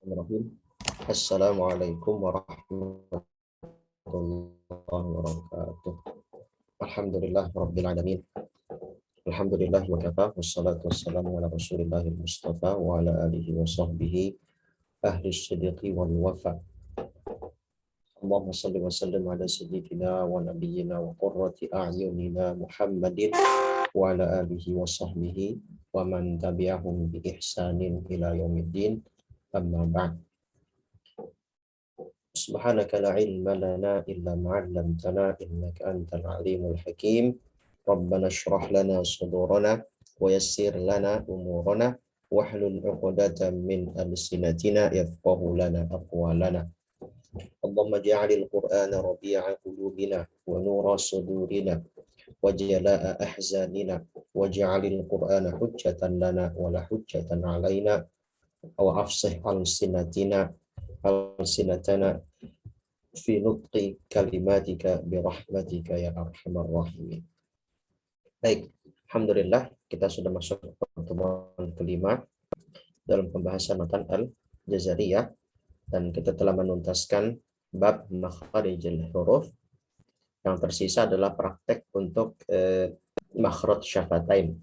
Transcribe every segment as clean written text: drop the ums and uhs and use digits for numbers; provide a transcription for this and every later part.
Bismillahirrahmanirrahim. Assalamualaikum warahmatullahi wabarakatuh. Alhamdulillah rabbil alamin. Alhamdulillah wa kafa wassalatu wassalamu ala rasulillahil mustafa wa ala alihi wa sahbihi ahli siddiqi wal wafa. Allahumma salli wa sallim ala sayyidina wa nabiyyina wa qurrati a'yunina Muhammadin wa ala alihi wa sahbihi wa man tabi'ahum bi ihsanin ila yaumiddin. Amma ba'd. Subhanaka la ilma lana illa ma 'allamtana innaka antal alimul hakim. Rabbana shrah lana sudurana wa yassir lana umurana wahlul 'uqdatam min alsinatina yafqahu lana aqwalana. Allahumma ja'alil Qur'ana rabi'a qulubina wa nura sudurina wa jalaa'a ahzanina waj'alil Qur'ana hujjatan lana wa la hujjatan 'alaina wa afsih alsinatana fi nutqi kalimatika birahmatika ya arhamar rahimin. Baik, alhamdulillah kita sudah masuk ke pertemuan kelima dalam pembahasan matan al-Jazariyah dan kita telah menuntaskan bab makharijul huruf. Yang tersisa adalah praktek untuk makhraj syafatain.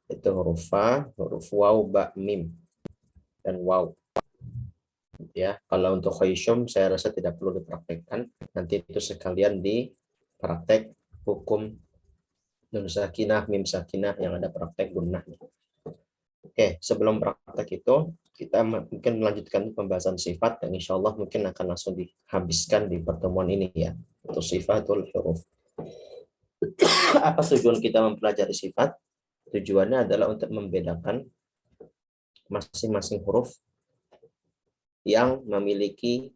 Itu huruf fa, huruf waw, ba, mim dan waw. Ya, kalau untuk khayshum saya rasa tidak perlu dipraktekkan. Nanti itu sekalian di praktek hukum nun sakinah, mim sakinah yang ada praktek gunnah. Oke, sebelum praktek itu kita mungkin melanjutkan pembahasan sifat yang insya Allah mungkin akan langsung dihabiskan di pertemuan ini ya. Untuk sifatul huruf. Apa tujuan kita mempelajari sifat? Tujuannya adalah untuk membedakan masing-masing huruf yang memiliki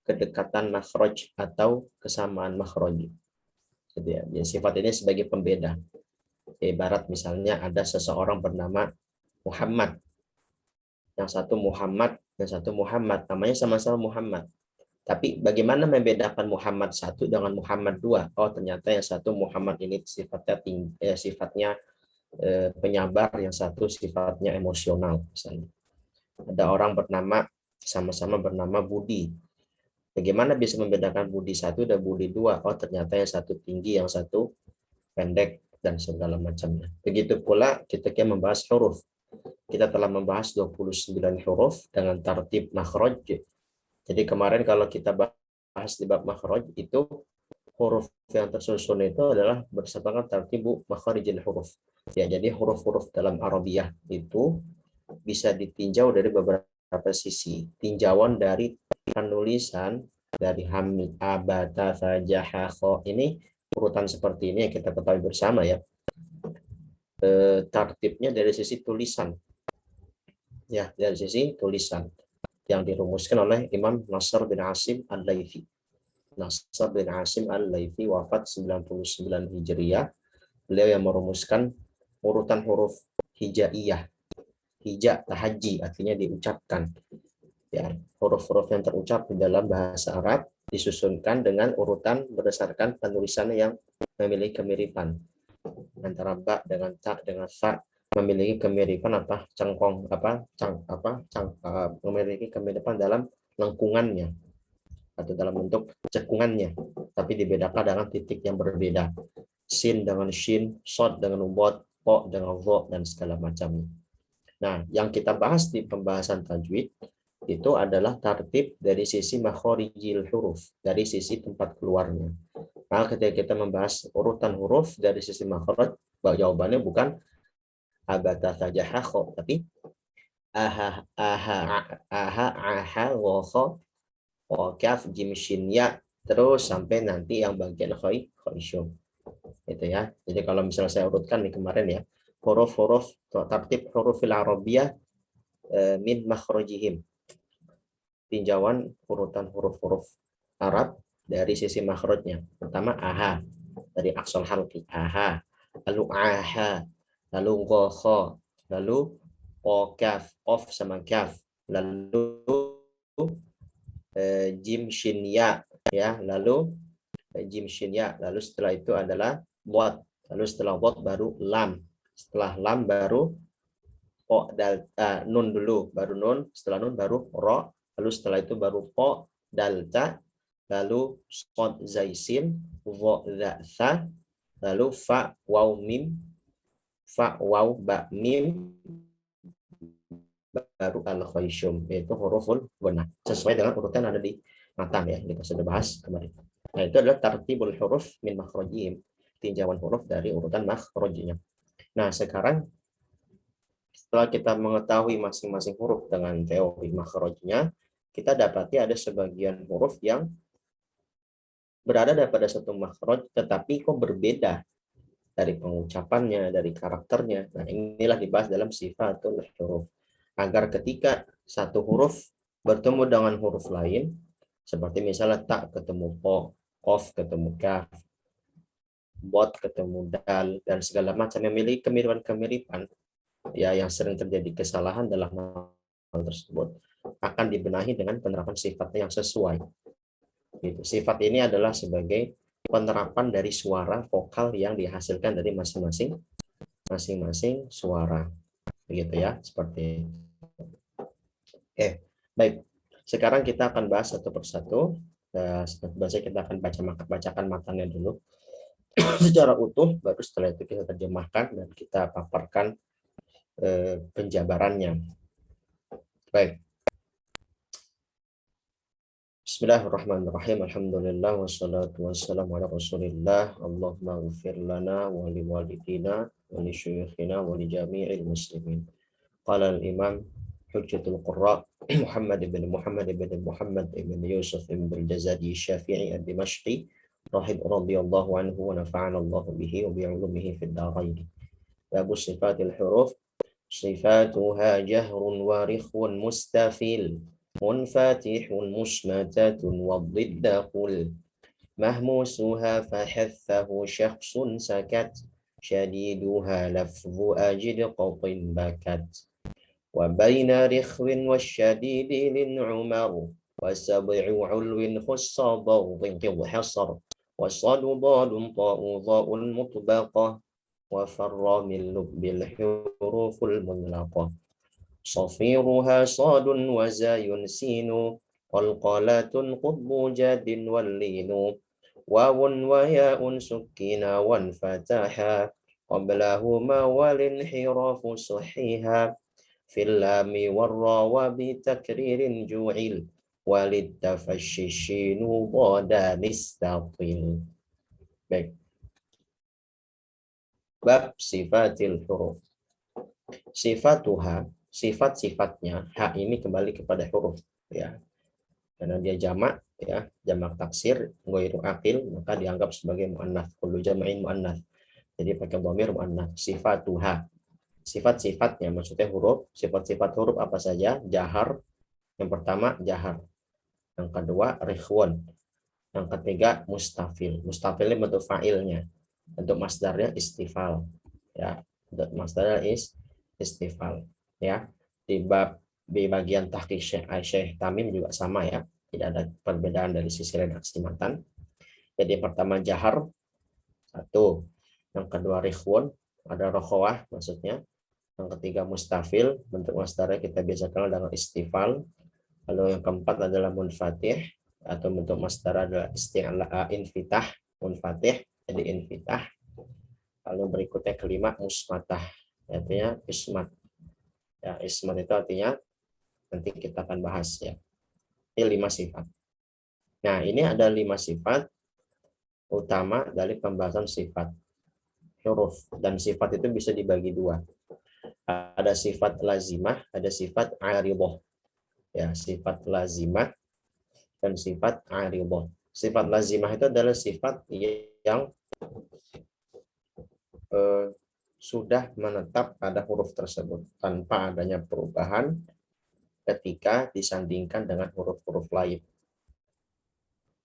kedekatan makhraj atau kesamaan makhraj. Gitu ya. Jadi sifat ini sebagai pembeda. Ibarat misalnya ada seseorang bernama Muhammad. Yang satu Muhammad, yang satu Muhammad. Namanya sama-sama Muhammad. Tapi bagaimana membedakan Muhammad satu dengan Muhammad dua? Oh, ternyata yang satu Muhammad ini sifatnya penyabar, yang satu sifatnya emosional misalnya. Ada orang sama-sama bernama Budi. Bagaimana bisa membedakan Budi satu dan Budi dua? Oh, ternyata yang satu tinggi, yang satu pendek, dan segala macamnya. Begitu pula ketika membahas huruf. Kita telah membahas 29 huruf dengan tartib makhraj. Jadi kemarin kalau kita bahas di bab makhraj itu huruf yang tersusun itu adalah berdasarkan tartib makhrijil huruf. Ya, jadi huruf-huruf dalam Arabiyah itu bisa ditinjau dari beberapa sisi. Tinjauan dari penulisan dari hamid, abata, fajaha, kho. Ini urutan seperti ini yang kita ketahui bersama ya. Tartibnya dari sisi tulisan. Ya, dari sisi tulisan yang dirumuskan oleh Imam Nasr bin Asim Al-Laythi. Nasr bin Asim Al-Laythi wafat 99 Hijriyah. Beliau yang merumuskan urutan huruf hijaiyah. Hija, tahaji, artinya diucapkan. Ya, huruf-huruf yang terucap di dalam bahasa Arab disusunkan dengan urutan berdasarkan penulisan yang memiliki kemiripan. Antara ba dengan ta dengan fa memiliki kemiripan memiliki kemiripan dalam lengkungannya atau dalam bentuk cekungannya, tapi dibedakan dengan titik yang berbeda. Sin dengan shin, sod dengan ubot, po dengan vo, dan segala macamnya. Nah, yang kita bahas di pembahasan tajwid itu adalah tartib dari sisi makhorijil huruf, dari sisi tempat keluarnya. Nah, ketika kita membahas urutan huruf dari sisi makhraj, jawabannya bukan abata saja hakho, tapi aha, wokho, kaf, jim, shin, ya, terus sampai nanti yang bagian khoisyum. Itu ya. Jadi kalau misalnya saya urutkan di kemarin ya, huruf-huruf tartib hurufil arabiyah min makhrajihim. Tinjauan urutan huruf-huruf Arab dari sisi makhrajnya. Pertama aha, dari aksal halqi aha, lalu aha, lalu gokho, lalu kaf, of sama kaf, lalu jim shin ya, lalu jim shin ya, lalu setelah itu adalah bot, lalu setelah bot baru lam, setelah lam baru po dal nun dulu, baru nun, setelah nun baru ro, lalu setelah itu baru po dalta, lalu sod zaisin, vo za, lalu fa waw mim, fa waw ba mim, baru al khayshum, yaitu huruful gunnah sesuai dengan urutan ada di matan ya, kita sudah bahas kemarin. Nah, itu adalah tartibul huruf min makhrajihim, tinjauan huruf dari urutan makhrajnya. Nah, sekarang setelah kita mengetahui masing-masing huruf dengan teori makhrajnya, kita dapati ada sebagian huruf yang berada pada satu makhraj tetapi kok berbeda dari pengucapannya, dari karakternya. Nah, inilah dibahas dalam sifatul huruf. Agar ketika satu huruf bertemu dengan huruf lain, seperti misalnya tak ketemu po, kof ketemu kaf, bot ketemu dal, dan segala macam yang memiliki kemiripan-kemiripan, ya yang sering terjadi kesalahan dalam hal tersebut, akan dibenahi dengan penerapan sifatnya yang sesuai. Gitu. Sifat ini adalah sebagai penerapan dari suara vokal yang dihasilkan dari masing-masing suara. Begitu ya, seperti itu. Oke, baik. Sekarang kita akan bahas satu persatu. Biasanya kita akan bacakan matanya dulu secara utuh, baru setelah itu kita terjemahkan dan kita paparkan penjabarannya. Baik. Bismillahirrahmanirrahim. Alhamdulillah wassalatu wassalamu ala Rasulillah. Allahumma ighfir lana wa liwalidina wa li syuyukhina wa li jami'il muslimin. Qala al-Imam Hujjatul Qurra Muhammad ibn Yusuf ibn al-Jazari Syafi'i ad-Dimashqi radhiyallahu anhu wa nafa'ana Allah bihi wa bi'ulumihi fid dharain. Babu sifatil huruf. Sifatuha jahrun wa rikhun mustafil munfatihun musmatatun wa dhidda qul mahmusuha fahathahu syakhsun sakat syadiduha lafzu ajid qatin bakat wa baina rikhwin wasyadidi lin umar wa sab'u ulwin khussa dawdin hasar wa sadu dadun ta'u dha'un mutbaqah wa farra min lubbil huruful munlaqah صفيرها صاد وزاي سين قلقلة قطب جاد واللين واو وياء سكنا وانفتحا قبلهما والانحراف صحيها في اللام والراء وبتكرير جعل وللتفشي الشين ضادا مستطيل. Baik. Bab sifatil huruf. Sifatuha, sifat-sifatnya, hak ini kembali kepada huruf ya, karena dia jamak ya, jamak taksir ghairu aqil, maka dianggap sebagai muannats, kullu jam'in muannats, jadi pakai dhamir muannats. Sifatuha, sifat-sifatnya, maksudnya huruf, sifat-sifat huruf apa saja? Jahar, yang pertama jahar, yang kedua rikhwan, yang ketiga mustafil. Mustafil ini bentuk fa'ilnya, bentuk masdarnya istifal ya, bentuk masdarnya istifal ya. Di bagian tahqiq Syekh Tamim juga sama ya, tidak ada perbedaan dari sisi redaksi matan. Jadi pertama jahar satu, yang kedua rikhwan, ada rokhawah maksudnya, yang ketiga mustafil, bentuk masdarnya kita biasa kenal dengan istifal, lalu yang keempat adalah munfatih atau bentuk masdar adalah infitah, munfatih jadi infitah, lalu berikutnya kelima musmatah, artinya ismat ya, ismat itu artinya nanti kita akan bahas ya. Ini 5 sifat. Nah, ini ada 5 sifat utama dari pembahasan sifat huruf, dan sifat itu bisa dibagi 2. Ada sifat lazimah, ada sifat aridhah. Ya, sifat lazimah dan sifat aridhah. Sifat lazimah itu adalah sifat yang sudah menetap pada huruf tersebut tanpa adanya perubahan ketika disandingkan dengan huruf-huruf lain.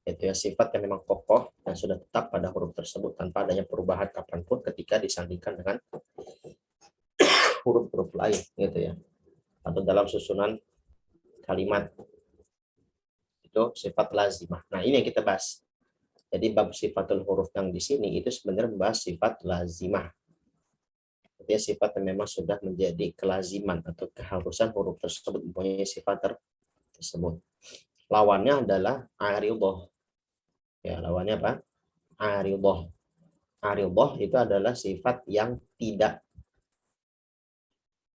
Itu ya, sifat yang memang kokoh dan sudah tetap pada huruf tersebut tanpa adanya perubahan kapanpun ketika disandingkan dengan huruf-huruf lain, gitu ya, atau dalam susunan kalimat. Itu sifat lazimah. Nah, ini yang kita bahas. Jadi bab sifatul huruf yang di sini itu sebenarnya membahas sifat lazimah. Artinya sifat yang memang sudah menjadi kelaziman atau keharusan huruf tersebut mempunyai sifat tersebut. Lawannya adalah aridoh. Ya, lawannya apa? Aridoh. Aridoh itu adalah sifat yang tidak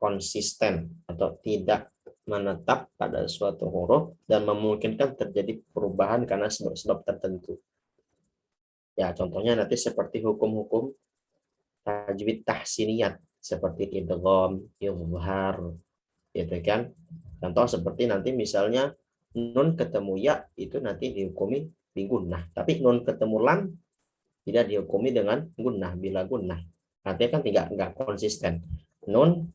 konsisten atau tidak menetap pada suatu huruf dan memungkinkan terjadi perubahan karena sebab-sebab tertentu. Ya, contohnya nanti seperti hukum-hukum tajwid tahsiniyat seperti idgham, izhar, gitu kan. Contoh seperti nanti misalnya nun ketemu ya itu nanti dihukumi digunnah, tapi nun ketemu lam tidak dihukumi dengan gunnah bila gunnah. Artinya kan tidak konsisten. Nun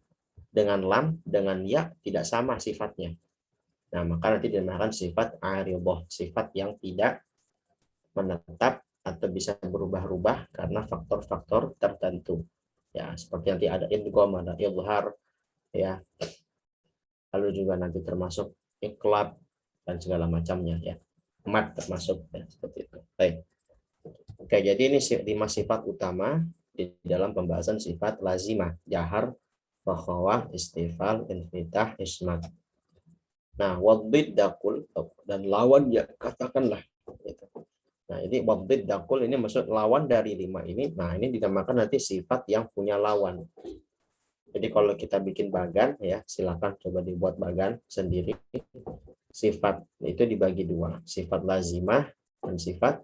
dengan lam dengan ya tidak sama sifatnya. Nah, maka nanti dinamakan sifat aridah, sifat yang tidak menetap atau bisa berubah-ubah karena faktor-faktor tertentu. Ya, seperti nanti ada idgham, ada izhar, ya. Lalu juga nanti termasuk iqlab dan segala macamnya, ya. Mat termasuk, ya, seperti itu. Baik. Oke, jadi ini 5 sifat utama di dalam pembahasan sifat lazimah, jahar, wakhawah, istifal, infitah, ismat. Nah, wadid dakul dan lawan ya katakanlah. Gitu. Nah, ini wadid dakul ini maksud lawan dari 5 ini. Nah, ini dinamakan nanti sifat yang punya lawan. Jadi kalau kita bikin bagan ya, silakan coba dibuat bagan sendiri. Sifat itu dibagi 2, sifat lazimah dan sifat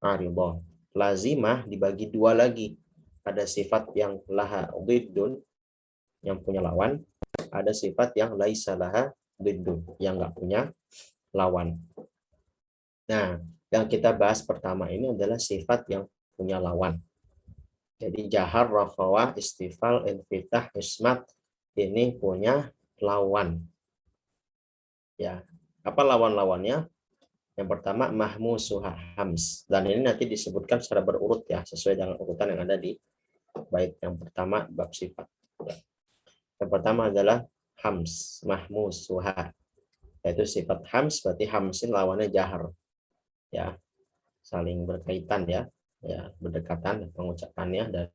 aridah. Lazimah dibagi 2 lagi. Ada sifat yang laha dhiddun yang punya lawan, ada sifat yang laisa laha dhiddun yang enggak punya lawan. Nah, yang kita bahas pertama ini adalah sifat yang punya lawan. Jadi jahar, rakhawah, istifal, infitah, ismat ini punya lawan. Ya, apa lawan-lawannya? Yang pertama mahmusuha hams, dan ini nanti disebutkan secara berurut ya, sesuai dengan urutan yang ada di bait yang pertama bab sifat. Yang pertama adalah hams, mahmusuha, yaitu sifat hams berarti hamsin lawannya jahar. Ya, saling berkaitan ya, ya berdekatan pengucapannya dan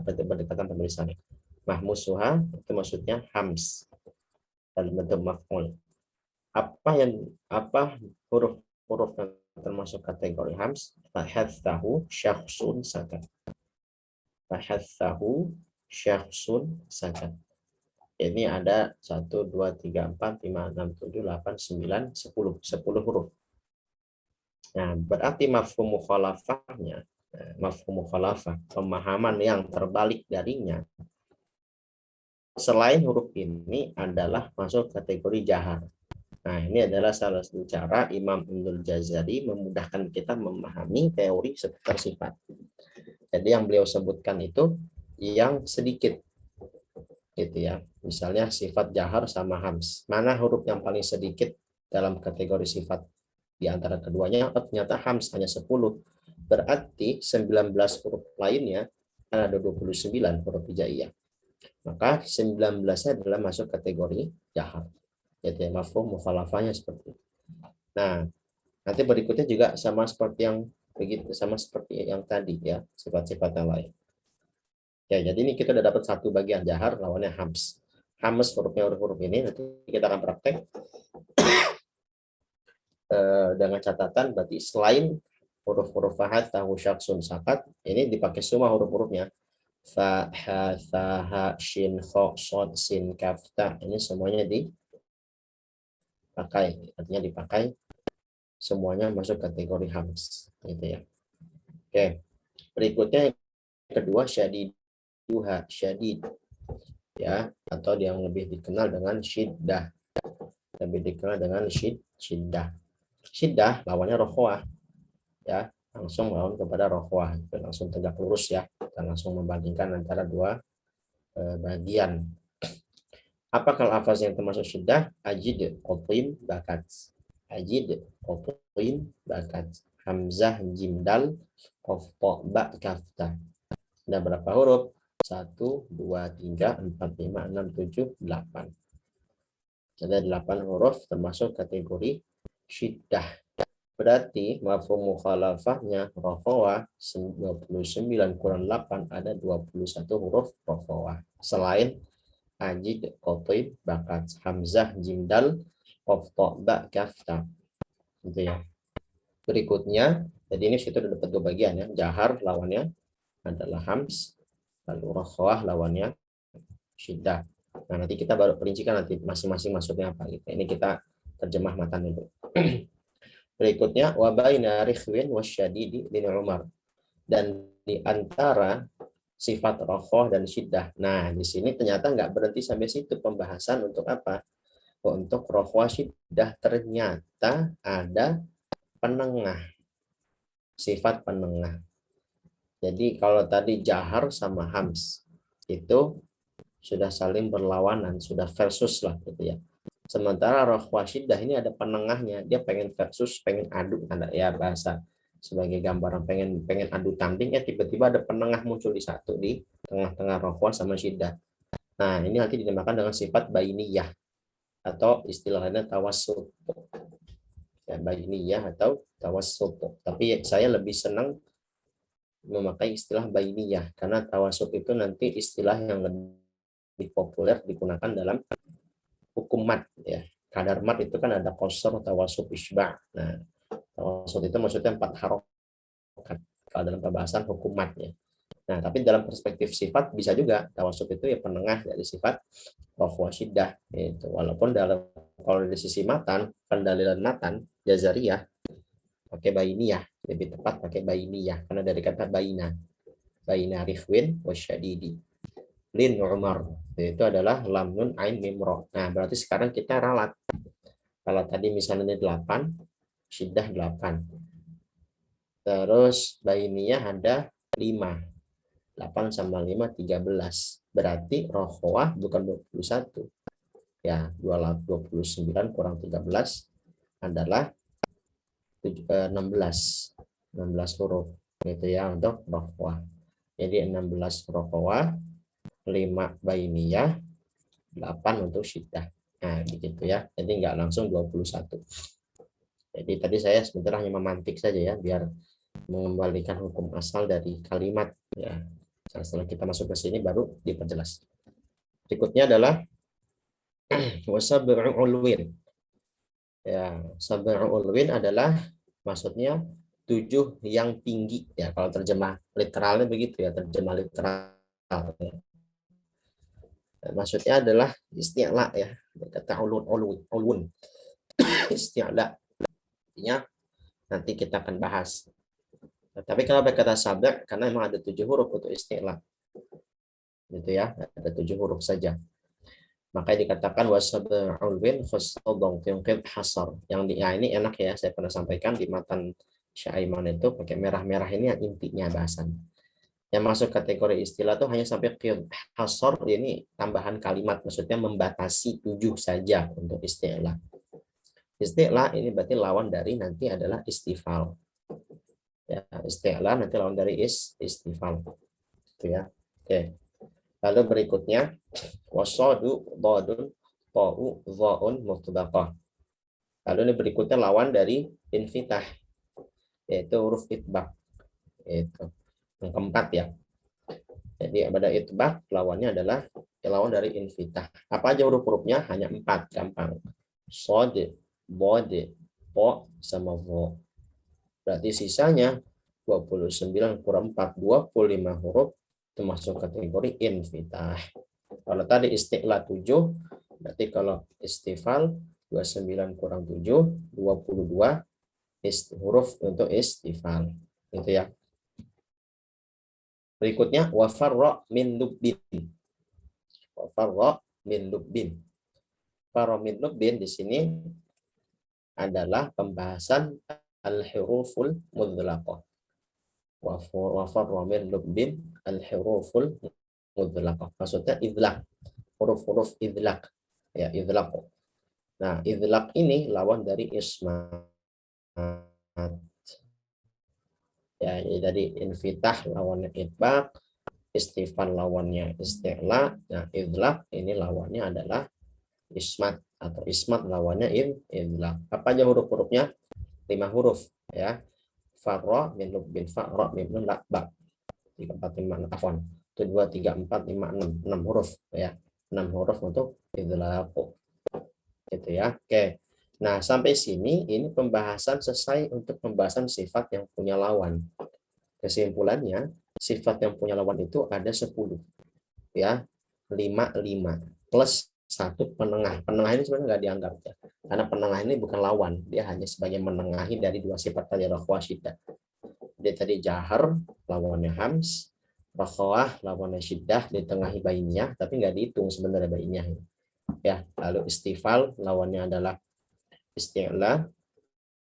berdekatan penulisannya. Mahmusuha itu maksudnya hams dalam bentuk maf'ul. Apa huruf yang termasuk kategori hams? Fahathahu syakhsun sakan. Fahathahu syakhsun sakan. Ini ada 1, 2, 3, 4, 5, 6, 7, 8, 9, 10. 10 huruf. Nah, berarti mafhum mukhalafahnya, mafhum mukhalafah, pemahaman yang terbalik darinya, selain huruf ini adalah masuk kategori jahar. Nah, ini adalah salah satu cara Imam Ibnul Jazari memudahkan kita memahami teori seputar sifat. Jadi yang beliau sebutkan itu yang sedikit, gitu ya. Misalnya sifat jahar sama hams. Mana huruf yang paling sedikit dalam kategori sifat di antara keduanya? Oh, ternyata hams hanya 10. Berarti 19 huruf lainnya ada 29 huruf hijaiyah. Maka 19-nya adalah masuk kategori jahar. Yaitu mafhum mukhalafahnya seperti itu. Nah, nanti berikutnya juga sama seperti yang tadi ya, sifat-sifat yang lain. Ya, jadi ini kita udah dapat satu bagian jahar lawannya hams. Hams hurufnya huruf-huruf ini nanti kita akan praktek dengan catatan berarti selain huruf-huruf fahat, tahu, syaksun, sakat, ini dipakai semua huruf-hurufnya. Fa, ha, tha, ha, shin, kho, sod, sin, kaf, ta. Ini semuanya dipakai. Artinya dipakai semuanya masuk kategori hams. Gitu ya. Oke. Berikutnya yang kedua syadiduha, syadid. Ya, atau yang lebih dikenal dengan syiddah. Lebih dikenal dengan syiddah. Syiddah lawannya rokhwah. Ya, langsung melawan kepada rokhwah, langsung tegak lurus ya, dan langsung membandingkan antara dua bagian. Apakah lafaz yang termasuk syiddah? Ajid, qatim, bakat. Ajid, qatim, bakat. Hamzah, jim, dal, qaf, ta, ba, kaf, ta. Ada berapa huruf? 1, 2, 3, 4, 5, 6, 7, 8. Ada 8 huruf termasuk kategori syiddah. Berarti mafhum mukhalafahnya rokhawah 29 kurang 8 ada 21 huruf rokhawah. Selain ajid, qotib, bakat, hamzah, jimdal, qaf, ta, ba, kaf, ta. Gitu ya. Berikutnya, jadi ini kita udah dapat dua bagian ya. Jahar lawannya adalah hams, lalu rokhawah lawannya syiddah. Nah, nanti kita baru perincikan nanti masing-masing maksudnya apa gitu. Ini kita terjemah matan dulu. Berikutnya wa baina rikhwin wasyadidi bin Umar. Dan di antara sifat rokhawah dan syiddah. Nah, di sini ternyata nggak berhenti sampai situ pembahasan untuk apa? Untuk rokhawah syiddah ternyata ada penengah, sifat penengah. Jadi kalau tadi jahar sama hams itu sudah saling berlawanan, sudah versus lah gitu ya. Sementara roh wasyidah ini ada penengahnya, dia pengen versus, pengen adu, ada ya bahasa sebagai gambaran pengen pengen adu tanding ya tiba-tiba ada penengah muncul di satu di tengah-tengah roh sama syiddah. Nah ini nanti dinamakan dengan sifat bainiyah atau istilahnya tawassut. Ya, bainiyah atau tawassut. Tapi saya lebih senang memakai istilah bainiyah karena tawassut itu nanti istilah yang lebih populer digunakan dalam hukum mat ya. Kadar mat itu kan ada qasr, tawasut, isba'. Nah, tawasut itu maksudnya 4 harokat kalau dalam pembahasan hukum mat ya. Nah, tapi dalam perspektif sifat bisa juga tawasut itu ya penengah dari sifat roh syiddah itu. Walaupun dalam kalau dari sisi matan, pendalilan matan jazariyah pakai bainiyah, lebih tepat pakai bainiyah karena dari kata baina rifwin wasyadidi lin Umar itu adalah lam nun ain mim ro. Nah, berarti sekarang kita ralat. Kalau tadi misalnya 8, syiddah 8. Terus bainiyah ada 5. 8 sama 5 13. Berarti rokhawah bukan 21. Ya, 29 kurang 13 adalah 16. 16 huruf. Itu ya untuk rokhawah. Jadi 16 rokhawah, 5 bainiyah, 8 untuk syiddah. Nah, begitu ya. Jadi nggak langsung 21. Jadi tadi saya sebentar hanya memantik saja ya, biar mengembalikan hukum asal dari kalimat. Ya. Setelah kita masuk ke sini baru diperjelas. Berikutnya adalah wasab'u ulwin. Ya, sab'u ulwin adalah maksudnya 7 yang tinggi. Ya, kalau terjemah literalnya begitu ya, terjemah literal. Ya. Maksudnya adalah isti'la ya, kata ulun. Isti'la. Artinya nanti kita akan bahas. Nah, tapi kalau kata sabak karena memang ada 7 huruf untuk istilah, gitu ya, ada 7 huruf saja. Makanya dikatakan wasab'ul win khusadong tiungkib hasar. Yang di ya ini enak ya, saya pernah sampaikan di matan Syaiman itu pakai merah-merah ini yang intinya bahasan. Yang masuk kategori istilah tuh hanya sampai qid hasar, ini tambahan kalimat maksudnya membatasi 7 saja untuk istilah. Istilah ini berarti lawan dari nanti adalah istifal. Ya, istilah nanti lawan dari istifal. Gitu ya. Oke. Lalu berikutnya wasadu dodun ta'u dha'un mutbaqah. Lalu ini berikutnya lawan dari infitah yaitu huruf itbaq. Itu yang keempat ya. Jadi pada itbaq lawannya adalah lawan dari infitah. Apa aja huruf-hurufnya? Hanya 4, gampang. Sod, bod, po sama vo. Berarti sisanya 29 kurang 4, 25 huruf termasuk kategori infitah. Kalau tadi istilah 7, berarti kalau istifal 29 kurang 7, 22 huruf untuk istifal. Itu ya. Berikutnya wafarra min lubbin. Wafarra min lubbin. Farra min lubbin di sini adalah pembahasan al-huruful mudlaqah. Wafarra min lubbin al-huruful mudlaqah. Maksudnya idlaq. Huruf-huruf idlaq. Ya, idlaq. Nah, idlaq ini lawan dari ismat. Ya, jadi infitah lawannya itbaq, istifal lawannya isti'la. Nah, idlaq ini lawannya adalah ismat atau ismat lawannya idlaq. Apa aja huruf-hurufnya? 5 huruf ya. Farra, min lubbin, fa'ra, mim nun, la, ba. 3, 4, 5, afwan. 1, 2, 3, 4, 5, 6. 6 huruf ya. 6 huruf untuk idlaq. Gitu ya. Oke. Nah, sampai sini ini pembahasan selesai untuk pembahasan sifat yang punya lawan. Kesimpulannya, sifat yang punya lawan itu ada 10. Ya. 5 plus satu penengah. Penengah ini sebenarnya nggak dianggap ya. Karena penengah ini bukan lawan, dia hanya sebagai menengahi dari dua sifat tadi, rakhwah syiddah. Dia tadi jahar lawannya hams, rakhwah lawannya syiddah, ditengahi bainiyah, tapi nggak dihitung sebenarnya bainiyah. Ya, lalu istifal lawannya adalah isti'la,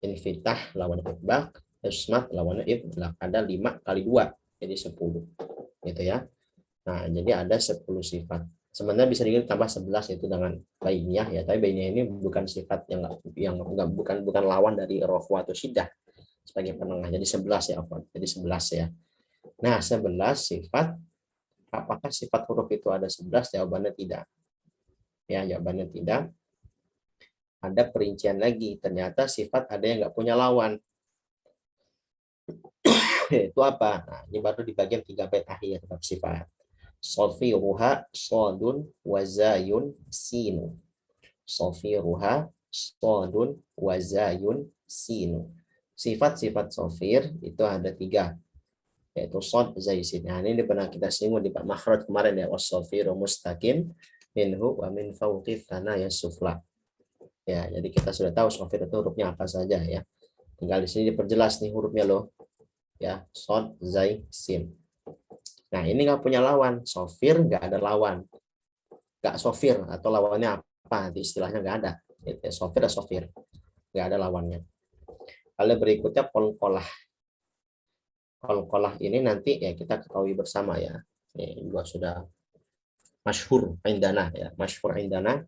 infitah lawannya itbaq, ismat lawannya idlaq. Ada 5 kali 2 jadi 10. Gitu ya. Nah, jadi ada 10 sifat. Sebenarnya bisa ditambah 11 itu dengan bainiyah ya, tapi bainiyah ini bukan sifat yang bukan lawan dari rakhwah atau syiddah sebagai penengah. Jadi 11 ya, apa? Jadi 11 ya. Nah, 11 sifat, apakah sifat huruf itu ada 11? Jawabannya tidak. Ya, jawabannya tidak. Ada perincian lagi. Ternyata sifat ada yang nggak punya lawan. Itu apa? Nah, ini baru di bagian 3 bait akhir bab sifat. Sofiruha sodun wazayun sinu. Sofiruha sodun wazayun sinu. Sifat-sifat sofir itu ada 3, yaitu sod, zai, sin. Nah, ini pernah kita singgung di bab makhraj kemarin ya, wasofiru mustaqim minhu wa min fawqi thanaya sufla. Ya, jadi kita sudah tahu sofir itu hurufnya apa saja ya. Tinggal di sini diperjelas nih hurufnya loh. Ya, sod, zai, sin. Nah, ini nggak punya lawan. Sofir nggak ada lawan. Nggak sofir atau lawannya apa? Di istilahnya nggak ada. Sofir atau sofir. Nggak ada lawannya. Lalu berikutnya kolkolah. Kolkolah ini nanti ya kita ketahui bersama ya. Ini juga sudah masyhur indana ya. Masyhur indana.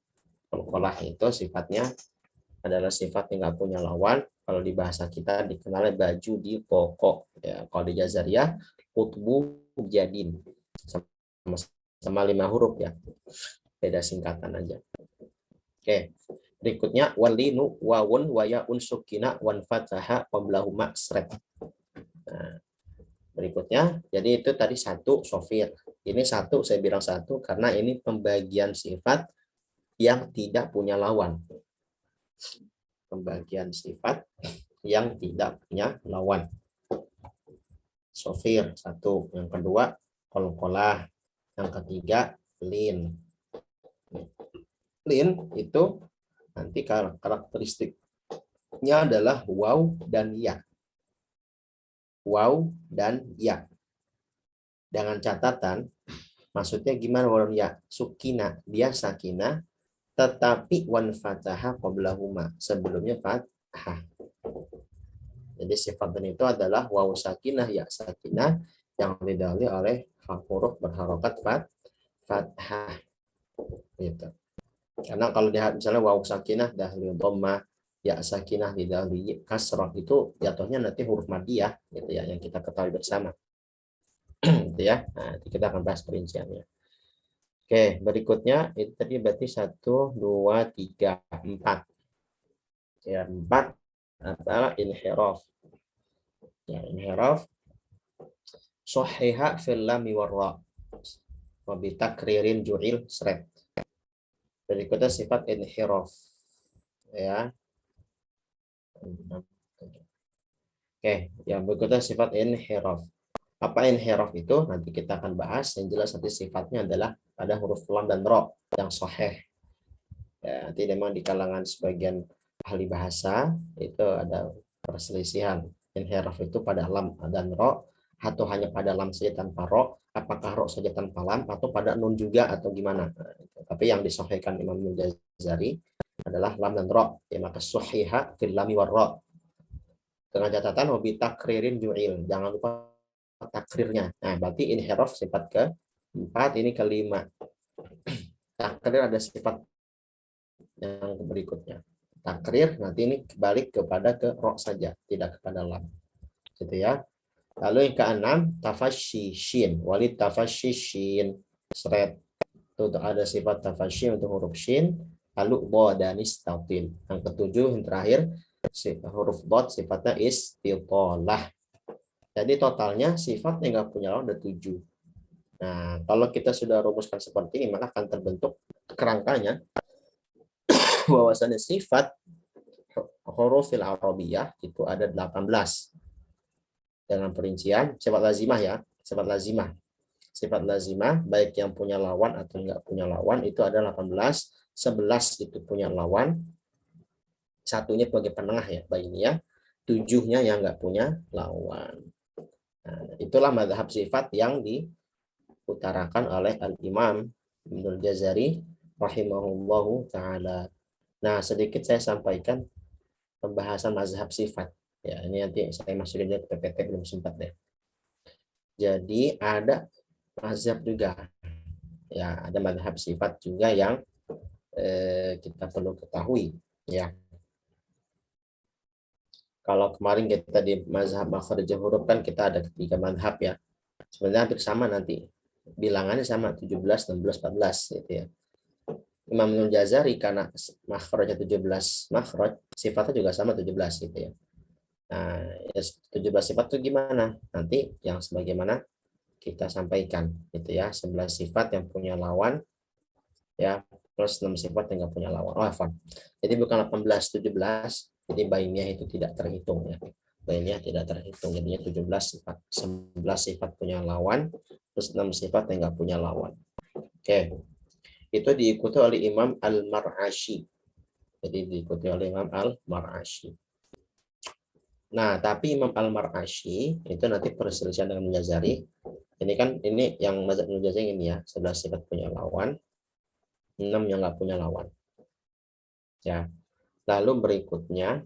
Kolkolah itu sifatnya adalah sifat yang nggak punya lawan. Kalau di bahasa kita dikenal baju di pokok. Ya, kalau di Jazariyah, kutbu jadin. Sama 5 huruf ya. Beda singkatan aja. Oke. Berikutnya walinu wawun wayaun sukina wan fataha qablahuma sret. Nah, berikutnya jadi itu tadi 1 sofir. Ini 1 saya bilang 1 karena ini pembagian sifat yang tidak punya lawan. Pembagian sifat yang tidak punya lawan. Sofir 1, yang kedua kolkolah, yang ketiga lin. Lin itu nanti karakteristiknya adalah waw dan ya. Waw dan ya. Dengan catatan, maksudnya gimana waw dan ya? Sukina, dia sakina, tetapi wan fataha qablahuma, sebelumnya fathah. Jadi sifat itu adalah waw sakinah, ya sakinah, yang didahului oleh huruf berharokat fathah. Gitu. Karena kalau lihat misalnya waw sakinah dahulu dhammah, ya sakinah didahului kasrah, itu jatuhnya nanti huruf madiyah gitu ya, yang kita ketahui bersama. Gitu ya. Nah, kita akan bahas perinciannya. Oke, berikutnya itu tadi berarti 1 2 3 4. Ya, 4 adalah inhiraf. Ya, inhiraf sahhiha fil lam wa ra. Wa bi takririn ju'il sret. Berikutnya sifat inhiraf. Ya. Oke, yang berikutnya sifat inhiraf. Apa inhiraf itu? Nanti kita akan bahas. Yang jelas nanti sifatnya adalah pada huruf lam dan ra yang sahih. Ya, nanti memang di kalangan sebagian ahli bahasa itu ada perselisihan. Inhiraf itu pada lam dan ra atau hanya pada lam saja tanpa ra, apakah ra saja tanpa lam atau pada nun juga atau gimana. Nah, tapi yang disahihkan Imam Jazari adalah lam dan ra, ya maka sahiha fil lam war ra. Dengan catatan wabi takririn ju'il, jangan lupa takrirnya. Nah, berarti inhiraf sifat ke-4, ini ke-5. Takrir ada sifat yang berikutnya. Takrir nanti ini balik kepada ke ra saja, tidak kepada lam. Gitu ya. Lalu yang ke-6 tafasyi shin, walid tafasyi shin seret. Itu ada sifat tafasyi untuk huruf shin, lalu dha dan istatil. Yang ke-7 yang terakhir huruf dot sifatnya istitolah. Jadi totalnya sifatnya nggak punya lawan ada 7. Nah, kalau kita sudah rumuskan seperti ini, maka akan terbentuk kerangkanya bahwasannya sifat hurufil arabiyah itu ada 18. Dengan perincian sifat lazimah ya, sifat lazimah. Sifat lazimah baik yang punya lawan atau enggak punya lawan itu ada 18, 11 itu punya lawan, satunya sebagai penengah ya, bainiyah, 7-nya yang enggak punya lawan. Nah, itulah mazhab sifat yang diutarakan oleh Al-Imam Ibnul Jazari rahimahullahu taala. Nah, sedikit saya sampaikan pembahasan mazhab sifat. Ya, ini nanti saya masukin ke PPT belum sempat deh. Jadi ada mazhab juga. Ya, ada mazhab sifat juga yang kita perlu ketahui ya. Kalau kemarin kita di mazhab makharijul huruf kan kita ada 3 mazhab ya. Sebenarnya hampir sama nanti. Bilangannya sama 17, 16, 14 gitu ya. Imam Ibnu Jazari karena makhrajnya 17 makhraj, sifatnya juga sama 17 gitu ya. Nah, 17 sifat itu gimana? Nanti yang sebagaimana kita sampaikan gitu ya. 11 sifat yang punya lawan ya, plus 6 sifat yang nggak punya lawan. Oh, Afan. Jadi bukan 18, 17, jadi bainnya itu tidak terhitung ya. Bainnya tidak terhitung, jadinya 17 sifat. 11 sifat punya lawan, plus 6 sifat yang nggak punya lawan. Oke, itu diikuti oleh Imam Al-Mar'ashi. Jadi diikuti oleh Imam Al-Mar'ashi. Nah, tapi Imam Al-Mar'ashi itu nanti perselisihan dengan Mujazari. Ini yang mazhab Mujazari ini ya, 11 sifat punya lawan, 6 yang nggak punya lawan. Ya. Lalu berikutnya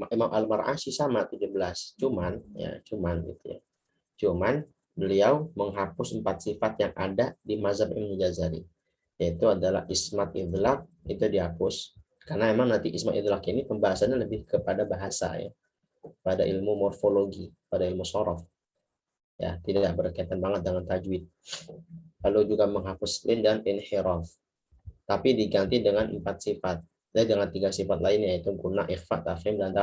Imam Al-Mar'ashi sama 17. Cuman gitu ya. Cuman beliau menghapus 4 sifat yang ada di mazhab Ibnu Jazari. Yaitu adalah ismat idlaq, itu dihapus. Karena emang nanti ismat idlaq ini pembahasannya lebih kepada bahasa ya. Pada ilmu morfologi, pada ilmu sorof. Ya, tidak berkaitan banget dengan tajwid. Lalu juga menghapus lin dan inhiraf. Tapi diganti dengan 4 sifat. Dan dengan 3 sifat lainnya yaitu guna, ikhfa, tafhim, dan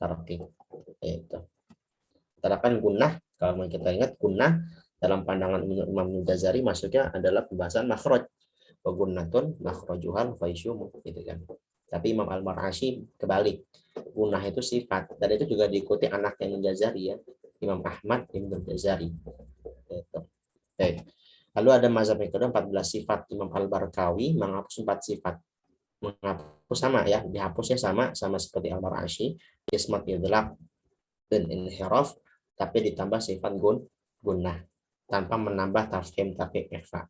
tarqiq. Itu. Terapkan guna, kalau kita ingat guna dalam pandangan Imam Ghazali masuknya adalah pembahasan makhraj. Gunnatun makhrajuhal faisyum gitu kan. Tapi Imam Al-Mar'ashi kebalik. Gunah itu sifat dan itu juga diikuti anaknya Imam Ghazali ya, Imam Ahmad Ibnu Ghazali. Gitu. Oke. Lalu ada mazhab yang kedua 14 sifat. Imam Al-Barkawi menghapus 4 sifat. Menghapus sama ya, dihapusnya sama seperti Al-Mar'ashi, ismat idlaq dan inhiraf, tapi ditambah sifat gunnah tanpa menambah tafkhim tapi ikhfa.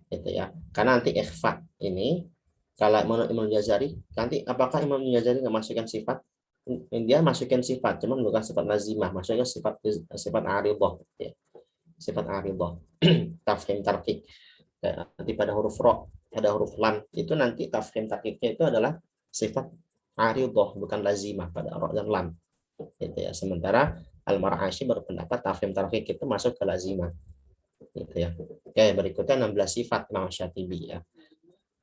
Gitu ya. Karena nanti ikhfa ini kalau menurut Imam Ghazali, nanti apakah Imam Ghazali nggak masukkan sifat? Dia masukkan sifat, cuman bukan sifat lazimah, maksudnya sifat aridah ya. Sifat aridah. Tafkhim tarqiq. Nanti pada huruf ro, pada huruf lam itu nanti tafkhim tarqiqnya itu adalah sifat aridah bukan lazimah pada ro dan lam. Gitu ya. Sementara Al-Mar'ashi berpendapat tafkhim tarqiq itu masuk ke lazimah. Gitu ya. Oke, berikutnya 16 sifat Imam Syatibi ya.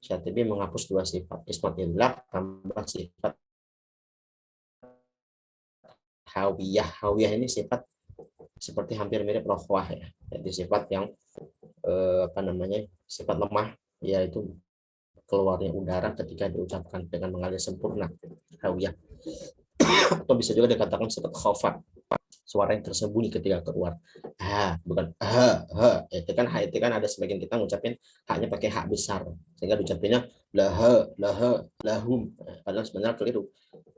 Syatibi menghapus 2 sifat, ismat idlaq tambah sifat hawiyah. Hawiyah ini sifat seperti hampir mirip rohwah ya. Jadi sifat yang sifat lemah, yaitu keluarnya udara ketika diucapkan dengan mengalir sempurna, hawiyah. Atau bisa juga dikatakan sifat khafat, suara yang tersembunyi ketika keluar. Bukan itu kan ada sebagian kita ngucapin haknya pakai hak besar sehingga diucapinnya lahum, padahal sebenarnya keliru.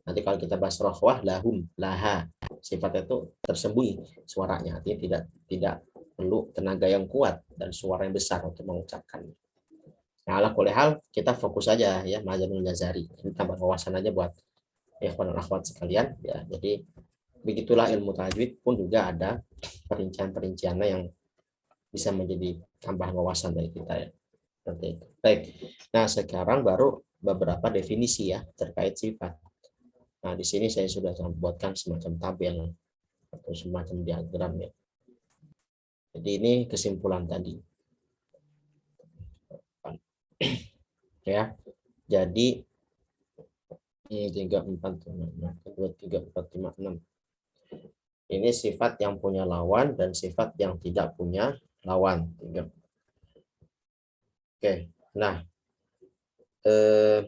Nanti kalau kita bahas rohwah, lahum, laha, sifatnya itu tersembunyi suaranya, artinya tidak perlu tenaga yang kuat dan suara yang besar untuk mengucapkan. Nah, ala kulli hal kita fokus aja ya mazhabul Ghazali. Ini tambah wawasan aja buat ikhwan dan akhwat sekalian ya. Jadi begitulah ilmu tajwid pun juga ada perincian-perinciannya yang bisa menjadi tambahan wawasan dari kita ya. Seperti itu. Baik. Nah, sekarang baru beberapa definisi ya terkait sifat. Nah, di sini saya sudah buatkan semacam tabel atau semacam diagram ya. Jadi ini kesimpulan tadi. Ya. Jadi 3, 4, 5, 2, 3, 4, 5, 6. Ini sifat yang punya lawan dan sifat yang tidak punya lawan. 3. Oke, nah eh,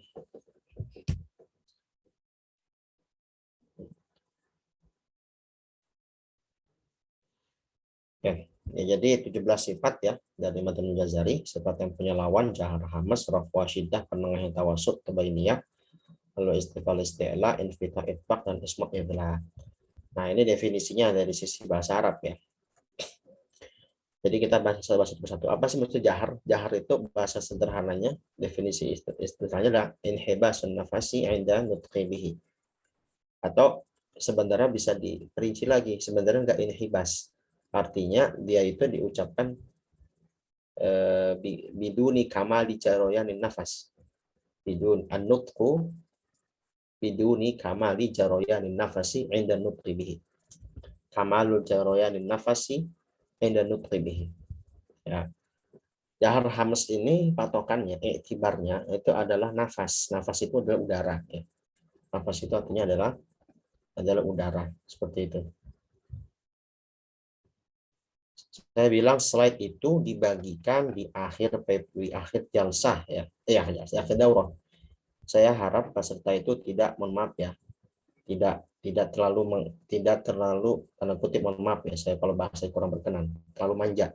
oke. Ya, jadi 17 sifat ya dari Matan Jazari, sifat yang punya lawan, jahar, hamas, rafwa, syiddah, penengah, tawasud, tabainiyah, lalu istifal, isti'la, infitah, itbaq, dan isma' idlah. Nah, ini definisinya dari sisi bahasa Arab ya. Jadi kita bahas satu persatu. Apa sih maksud jahar? Jahar itu bahasa sederhananya, definisi istilahnya adalah inhibasun nafasi 'inda nutqi bihi. Atau sebenarnya bisa diperinci lagi, sebenarnya enggak inhibas. Artinya dia itu diucapkan biduni kamal jaroyanin nafas. Bidun an-nutqu biduni kamali jaroyanin nafasi 'inda nutqi bihi. Kamalul jaroyanin nafasi 'inda nutqi bihi. Ya. Jahar hamas ini patokannya, iktibarnya itu adalah nafas. Nafas itu adalah udara. Ya. Nafas itu artinya adalah udara. Seperti itu. Saya bilang slide itu dibagikan di akhir jalsah ya. Di akhir daurah. Saya harap peserta itu tidak, mohon maaf ya, tidak terlalu tanda kutip, mohon maaf ya, saya kalau bahasa kurang berkenan, terlalu manja.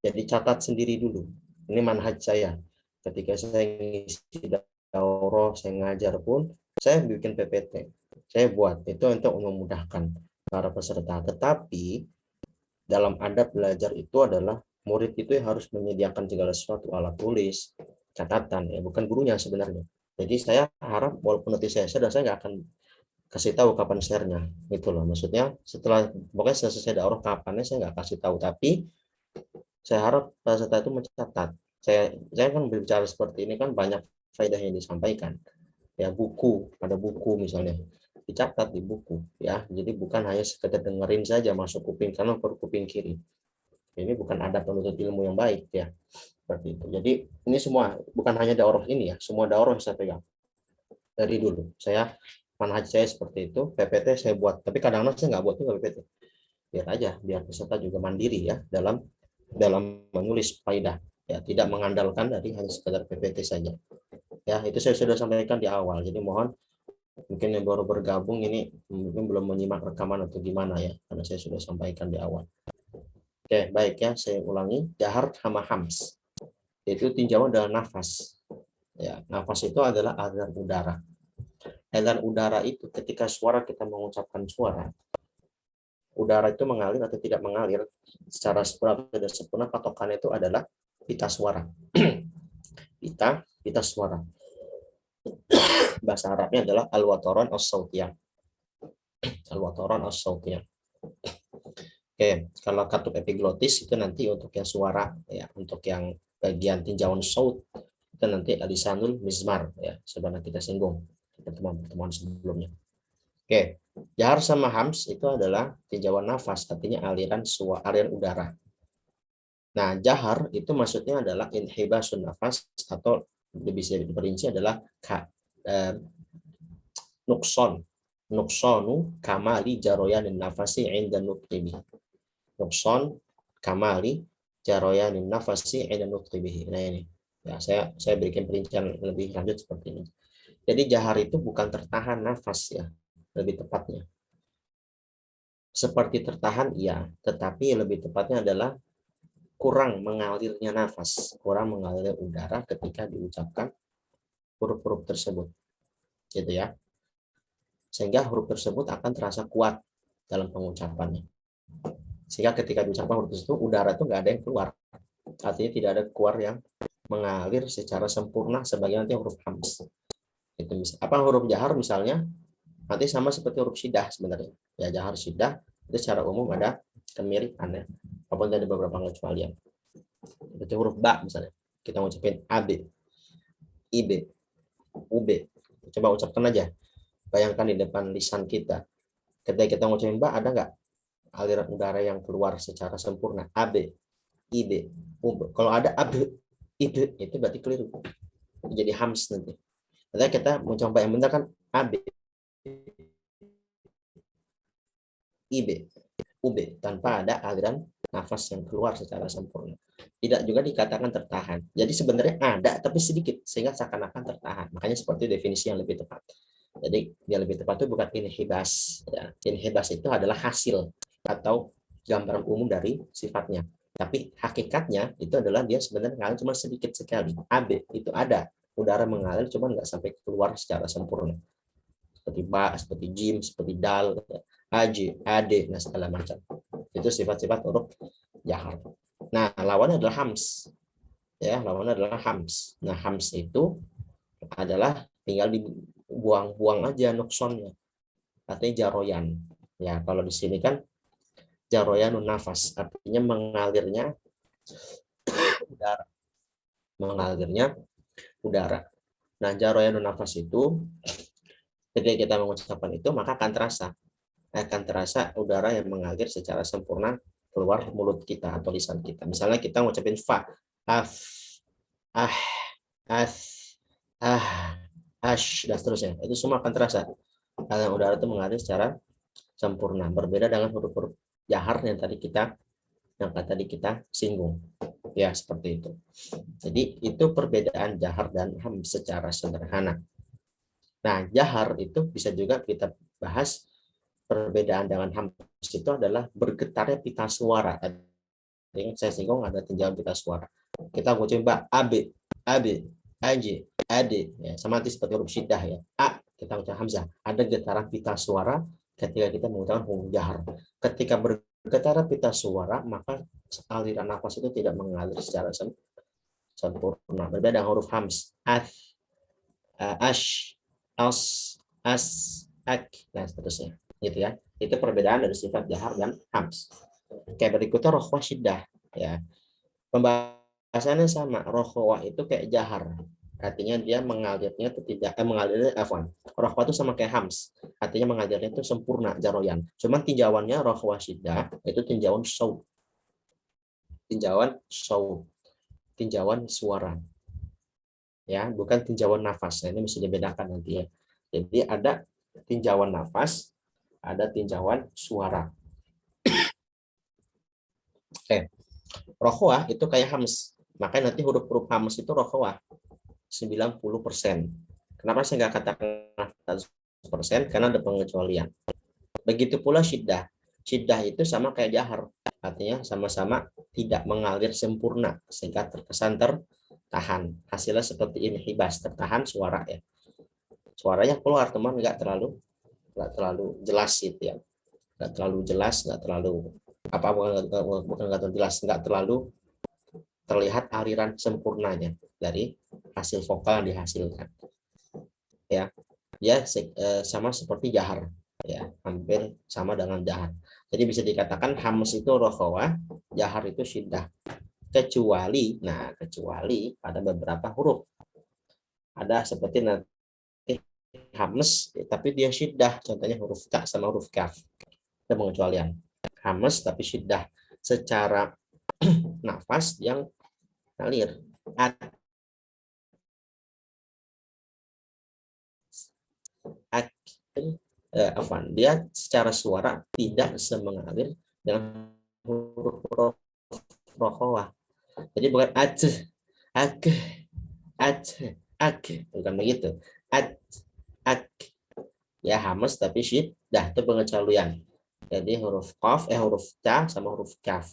Jadi catat sendiri dulu. Ini manhaj saya. Ketika saya ngisi daurah, saya ngajar pun, saya bikin PPT. Saya buat itu untuk memudahkan para peserta. Tetapi dalam adab belajar itu adalah murid itu harus menyediakan segala sesuatu, alat tulis, catatan, ya bukan gurunya sebenarnya. Jadi saya harap walaupun nanti saya share, dan saya nggak akan kasih tahu kapan share-nya, gitu loh. Maksudnya setelah pokoknya selesai daurah kapannya saya nggak kasih tahu, tapi saya harap peserta itu mencatat. Saya kan berbicara seperti ini kan banyak faedah yang disampaikan. Ya buku, ada buku misalnya dicatat di buku ya. Jadi bukan hanya sekedar dengerin saja masuk kuping kanan ke kuping kiri. Ini bukan adab penuntut ilmu yang baik ya. Seperti itu. Jadi ini semua bukan hanya daurah ini ya, semua daurah saya pegang dari dulu. Manhaj saya seperti itu, PPT saya buat, tapi kadang-kadang saya nggak buat juga PPT. Biar aja, biar peserta juga mandiri ya dalam dalam menulis faedah. Ya, tidak mengandalkan dari hanya sekedar PPT saja. Ya, itu saya sudah sampaikan di awal. Jadi mohon mungkin yang baru bergabung ini mungkin belum menyimak rekaman atau gimana ya, karena saya sudah sampaikan di awal. Oke, baik ya, saya ulangi. Jahar sama hams. Itu tinjauan adalah nafas. Ya, nafas itu adalah aliran udara. Aliran udara itu ketika suara kita mengucapkan suara, udara itu mengalir atau tidak mengalir secara sempurna atau tidak sempurna, patokannya itu adalah pita suara. pita suara. Bahasa Arabnya adalah al-wataran as-sautiyah. Al-wataran as-sautiyah. Oke, kalau katup epiglotis itu nanti untuk yang suara ya, untuk yang bagian tinjauan saut itu nanti lisanul mizmar ya, sebenarnya kita singgung pertemuan sebelumnya. Oke, jahar sama hams itu adalah tinjauan nafas, artinya aliran udara. Nah, jahar itu maksudnya adalah inhibasun nafas, atau lebih bisa diperinci adalah nukson, nuksonu kamali jaroyanin nafasi inda nutqibi. Nukson kamali jaroyanin nafasi inda nutqibi. Nah ini, ya saya berikan perincian lebih lanjut seperti ini. Jadi jahar itu bukan tertahan nafas ya, lebih tepatnya. Seperti tertahan iya, tetapi lebih tepatnya adalah kurang mengalirnya nafas, kurang mengalir udara ketika diucapkan huruf-huruf tersebut. Gitu ya. Sehingga huruf tersebut akan terasa kuat dalam pengucapannya. Sehingga ketika diucapkan huruf tersebut, udara itu nggak ada yang keluar. Artinya tidak ada keluar yang mengalir secara sempurna sebagai nanti huruf hams. Itu apa huruf jahar misalnya, nanti sama seperti huruf syiddah sebenarnya. Ya jahar syiddah itu secara umum ada kemiripan ya. Apalagi ada beberapa pengecualian. Seperti huruf ba misalnya. Kita ngucapin AB, IB, UB. Coba ucapkan aja. Bayangkan di depan lisan kita. Ketika kita ngucapin ba, ada nggak aliran udara yang keluar secara sempurna? AB, IB, UB. Kalau ada AB, IB, itu berarti keliru. Jadi hams nanti. Nanti kita mencoba yang benar kan AB, IB, UB tanpa ada aliran nafas yang keluar secara sempurna. Tidak juga dikatakan tertahan. Jadi sebenarnya ada tapi sedikit sehingga seakan-akan tertahan. Makanya seperti definisi yang lebih tepat. Jadi yang lebih tepat itu bukan inhibas. Ya. Inhibas itu adalah hasil atau gambaran umum dari sifatnya. Tapi hakikatnya itu adalah dia sebenarnya mengalir cuma sedikit sekali. AB itu ada udara mengalir cuma nggak sampai keluar secara sempurna. Seperti ba, seperti jim, seperti dal, aj, ad, nah segala macam. Itu sifat-sifat huruf jahar. Nah, lawannya adalah hams. Ya, lawannya adalah hams. Nah, hams itu adalah tinggal dibuang-buang aja nuksonnya. Artinya jaroyan. Ya, kalau di sini kan jaroyanun nafas, artinya mengalirnya udara. Mengalirnya udara. Nah, jaroyanun nafas itu ketika kita mengucapkan itu maka akan terasa udara yang mengalir secara sempurna keluar mulut kita atau lisan kita. Misalnya kita ngucapin fa, af, ah, as, ah, ash, dan seterusnya. Itu semua akan terasa. Aliran udara itu mengalir secara sempurna. Berbeda dengan huruf-huruf jahar yang tadi kita singgung. Ya, seperti itu. Jadi itu perbedaan jahar dan ham secara sederhana. Nah, jahar itu bisa juga kita bahas perbedaan dengan hams itu adalah bergetarnya pita suara. Yang saya singgung ada tinjauan pita suara. Kita mau coba AB, AB, AJ, AD, ya, sama seperti huruf syiddah ya. A, kita ucap hamzah. Ada getaran pita suara ketika kita mengucapkan huruf jahar. Ketika bergetar pita suara, maka aliran nafas itu tidak mengalir secara sempurna. Berbeda dengan huruf hams. Ash, as, as, ak, dan seterusnya. Gitu ya. Itu perbedaan dari sifat jahar dan hams. Kayak berikutnya rohwa syiddah. Ya. Pembahasannya sama. Rohwa itu kayak jahar. Artinya dia mengalirnya itu tidak mengalirnya afwan. Rohwa itu sama kayak hams. Artinya mengalirnya itu sempurna jaroyan. Cuman tinjauannya rohwa syiddah itu tinjauan saut. Tinjauan saut. Tinjauan suara. Ya, bukan tinjauan nafas. Nah, ini mesti dibedakan nanti ya. Jadi ada tinjauan nafas, ada tinjauan suara. Rohwa itu kayak hams. Makanya nanti huruf-huruf hams itu rohwa 90%. Kenapa saya nggak katakan 100%? Karena ada pengecualian. Begitu pula syiddah. Syiddah itu sama kayak jahar. Artinya sama-sama tidak mengalir sempurna sehingga terkesan tertahan. Hasilnya seperti ini hibas, tertahan suara ya. Suaranya keluar teman nggak terlalu jelas gitu ya. Nggak terlalu jelas, nggak terlalu apa bukan nggak terlalu jelas, nggak terlalu terlihat aliran sempurnanya dari hasil vokal yang dihasilkan. Ya, ya sama seperti jahar ya, hampir sama dengan jahar. Jadi bisa dikatakan hams itu rokhawah, jahar itu syiddah. Kecuali pada beberapa huruf. Ada seperti nanti hams tapi dia syiddah, contohnya huruf ka sama huruf kaf. Ada pengecualian. Hams tapi syiddah secara nafas yang ngalir. Dia secara suara tidak semengalir dengan huruf rokhawah. Jadi bukan ak, bukan begitu. Ak, ya hamas tapi syiddah itu pengecualian. Jadi huruf qaf, huruf ta sama huruf kaf.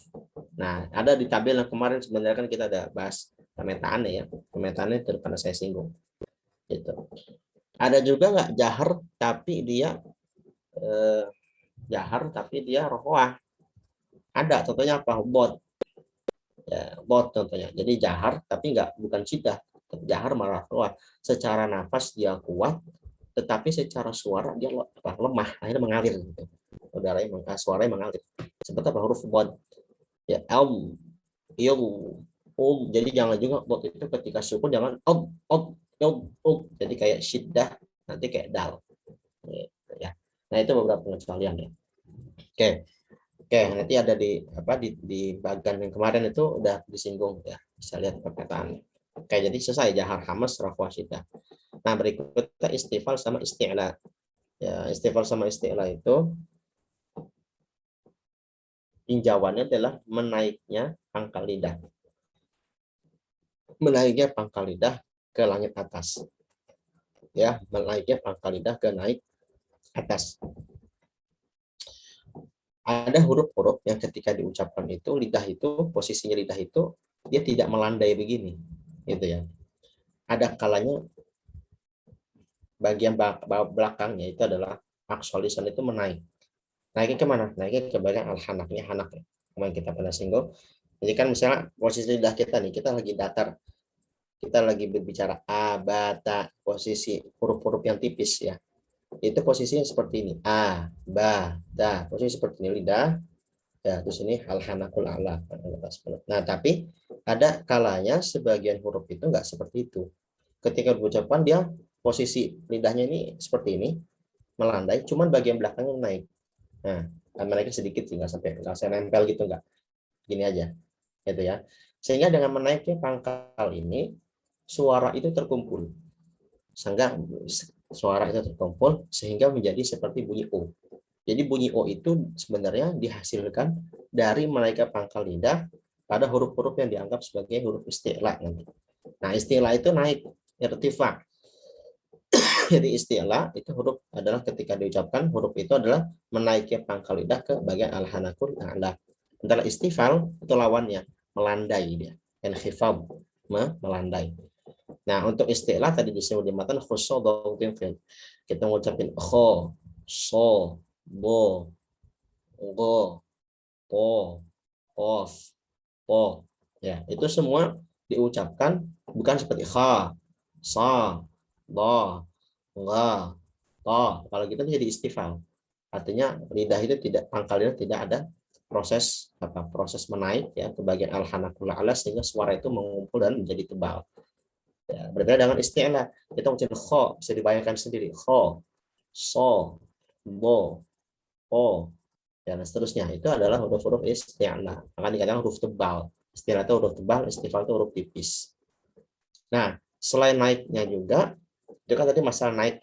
Nah, ada di tabel yang kemarin sebenarnya kan kita ada bahas pemetaannya ya. Pemetaannya itu karena saya singgung. Gitu. Ada juga nggak jahar tapi dia rohwah. Ada, contohnya apa? Bot. Ya, bot contohnya. Jadi jahar tapi bukan syiddah. Jahar malah rohwah. Secara nafas dia kuat, tetapi secara suara dia lemah, akhirnya mengalir gitu. Suaranya mengalir. Seperti apa huruf bot? Ya, jadi jangan juga bot itu ketika sukun jangan jadi kayak syiddah nanti kayak dal gitu, ya. Nah itu beberapa pengecualian ya. Oke, nanti ada di bagian yang kemarin itu udah disinggung ya, bisa lihat perkataannya. Oke, jadi selesai jahar hamas rohwa syiddah. Nah, berikutnya istifal sama isti'la. Ya, istifal sama isti'la itu tinjauannya adalah menaiknya pangkal lidah. Menaiknya pangkal lidah ke langit atas. Ya, menaiknya pangkal lidah ke naik atas. Ada huruf-huruf yang ketika diucapkan itu lidah itu posisinya lidah itu dia tidak melandai begini, gitu ya. Ada kalanya bagian belakangnya itu adalah aksal lisan itu menaik. Naiknya kemana? Naiknya ke bagian al-hanaknya, hanak ya. Kemarin kita pernah singgung. Jadi kan misalnya posisi lidah kita nih, kita lagi datar, kita lagi berbicara a, ba, ta, posisi huruf-huruf yang tipis ya. Itu posisinya seperti ini. A, ba, ta. Posisi seperti ini lidah. Ya, terus ini al-hanakul a'la. Nah, tapi ada kalanya sebagian huruf itu enggak seperti itu. Ketika diucapkan dia posisi lidahnya ini seperti ini, melandai, cuman bagian belakangnya naik. Nah, menaiknya sedikit sih, nggak sampai nempel gitu, nggak. Gini aja, gitu ya. Sehingga dengan menaiknya pangkal ini, suara itu terkumpul. Sehingga suara itu terkumpul sehingga menjadi seperti bunyi O. Jadi bunyi O itu sebenarnya dihasilkan dari menaiknya pangkal lidah pada huruf-huruf yang dianggap sebagai huruf isti'la nanti. Nah, isti'la itu naik irtifa. Jadi isti'la itu huruf adalah ketika diucapkan huruf itu adalah menaiknya pangkal lidah ke bagian al-hanakul a'la. Sementara istifal itu lawannya, melandai dia. Inkhifad, melandai. Nah, untuk istilah tadi disebut di matan khusus dhatin fil. Kita ngucapin kho, so, bo, go, po, of, po. Ya, itu semua diucapkan bukan seperti kha, sa, do, nga, to. Kalau gitu jadi istifal. Artinya lidah itu tidak, pangkal lidah tidak ada proses menaik ya ke bagian al-hanakul a'la sehingga suara itu mengumpul dan menjadi tebal. Ya, berbeda dengan isti'la. Kita ucapin kho, bisa dibayangkan sendiri. Kho, so, bo, o, dan seterusnya. Itu adalah huruf-huruf isti'la. Maka dikatakan huruf tebal. Isti'la itu huruf tebal, istifal itu huruf tipis. Nah, selain naiknya juga, itu kan tadi masalah naik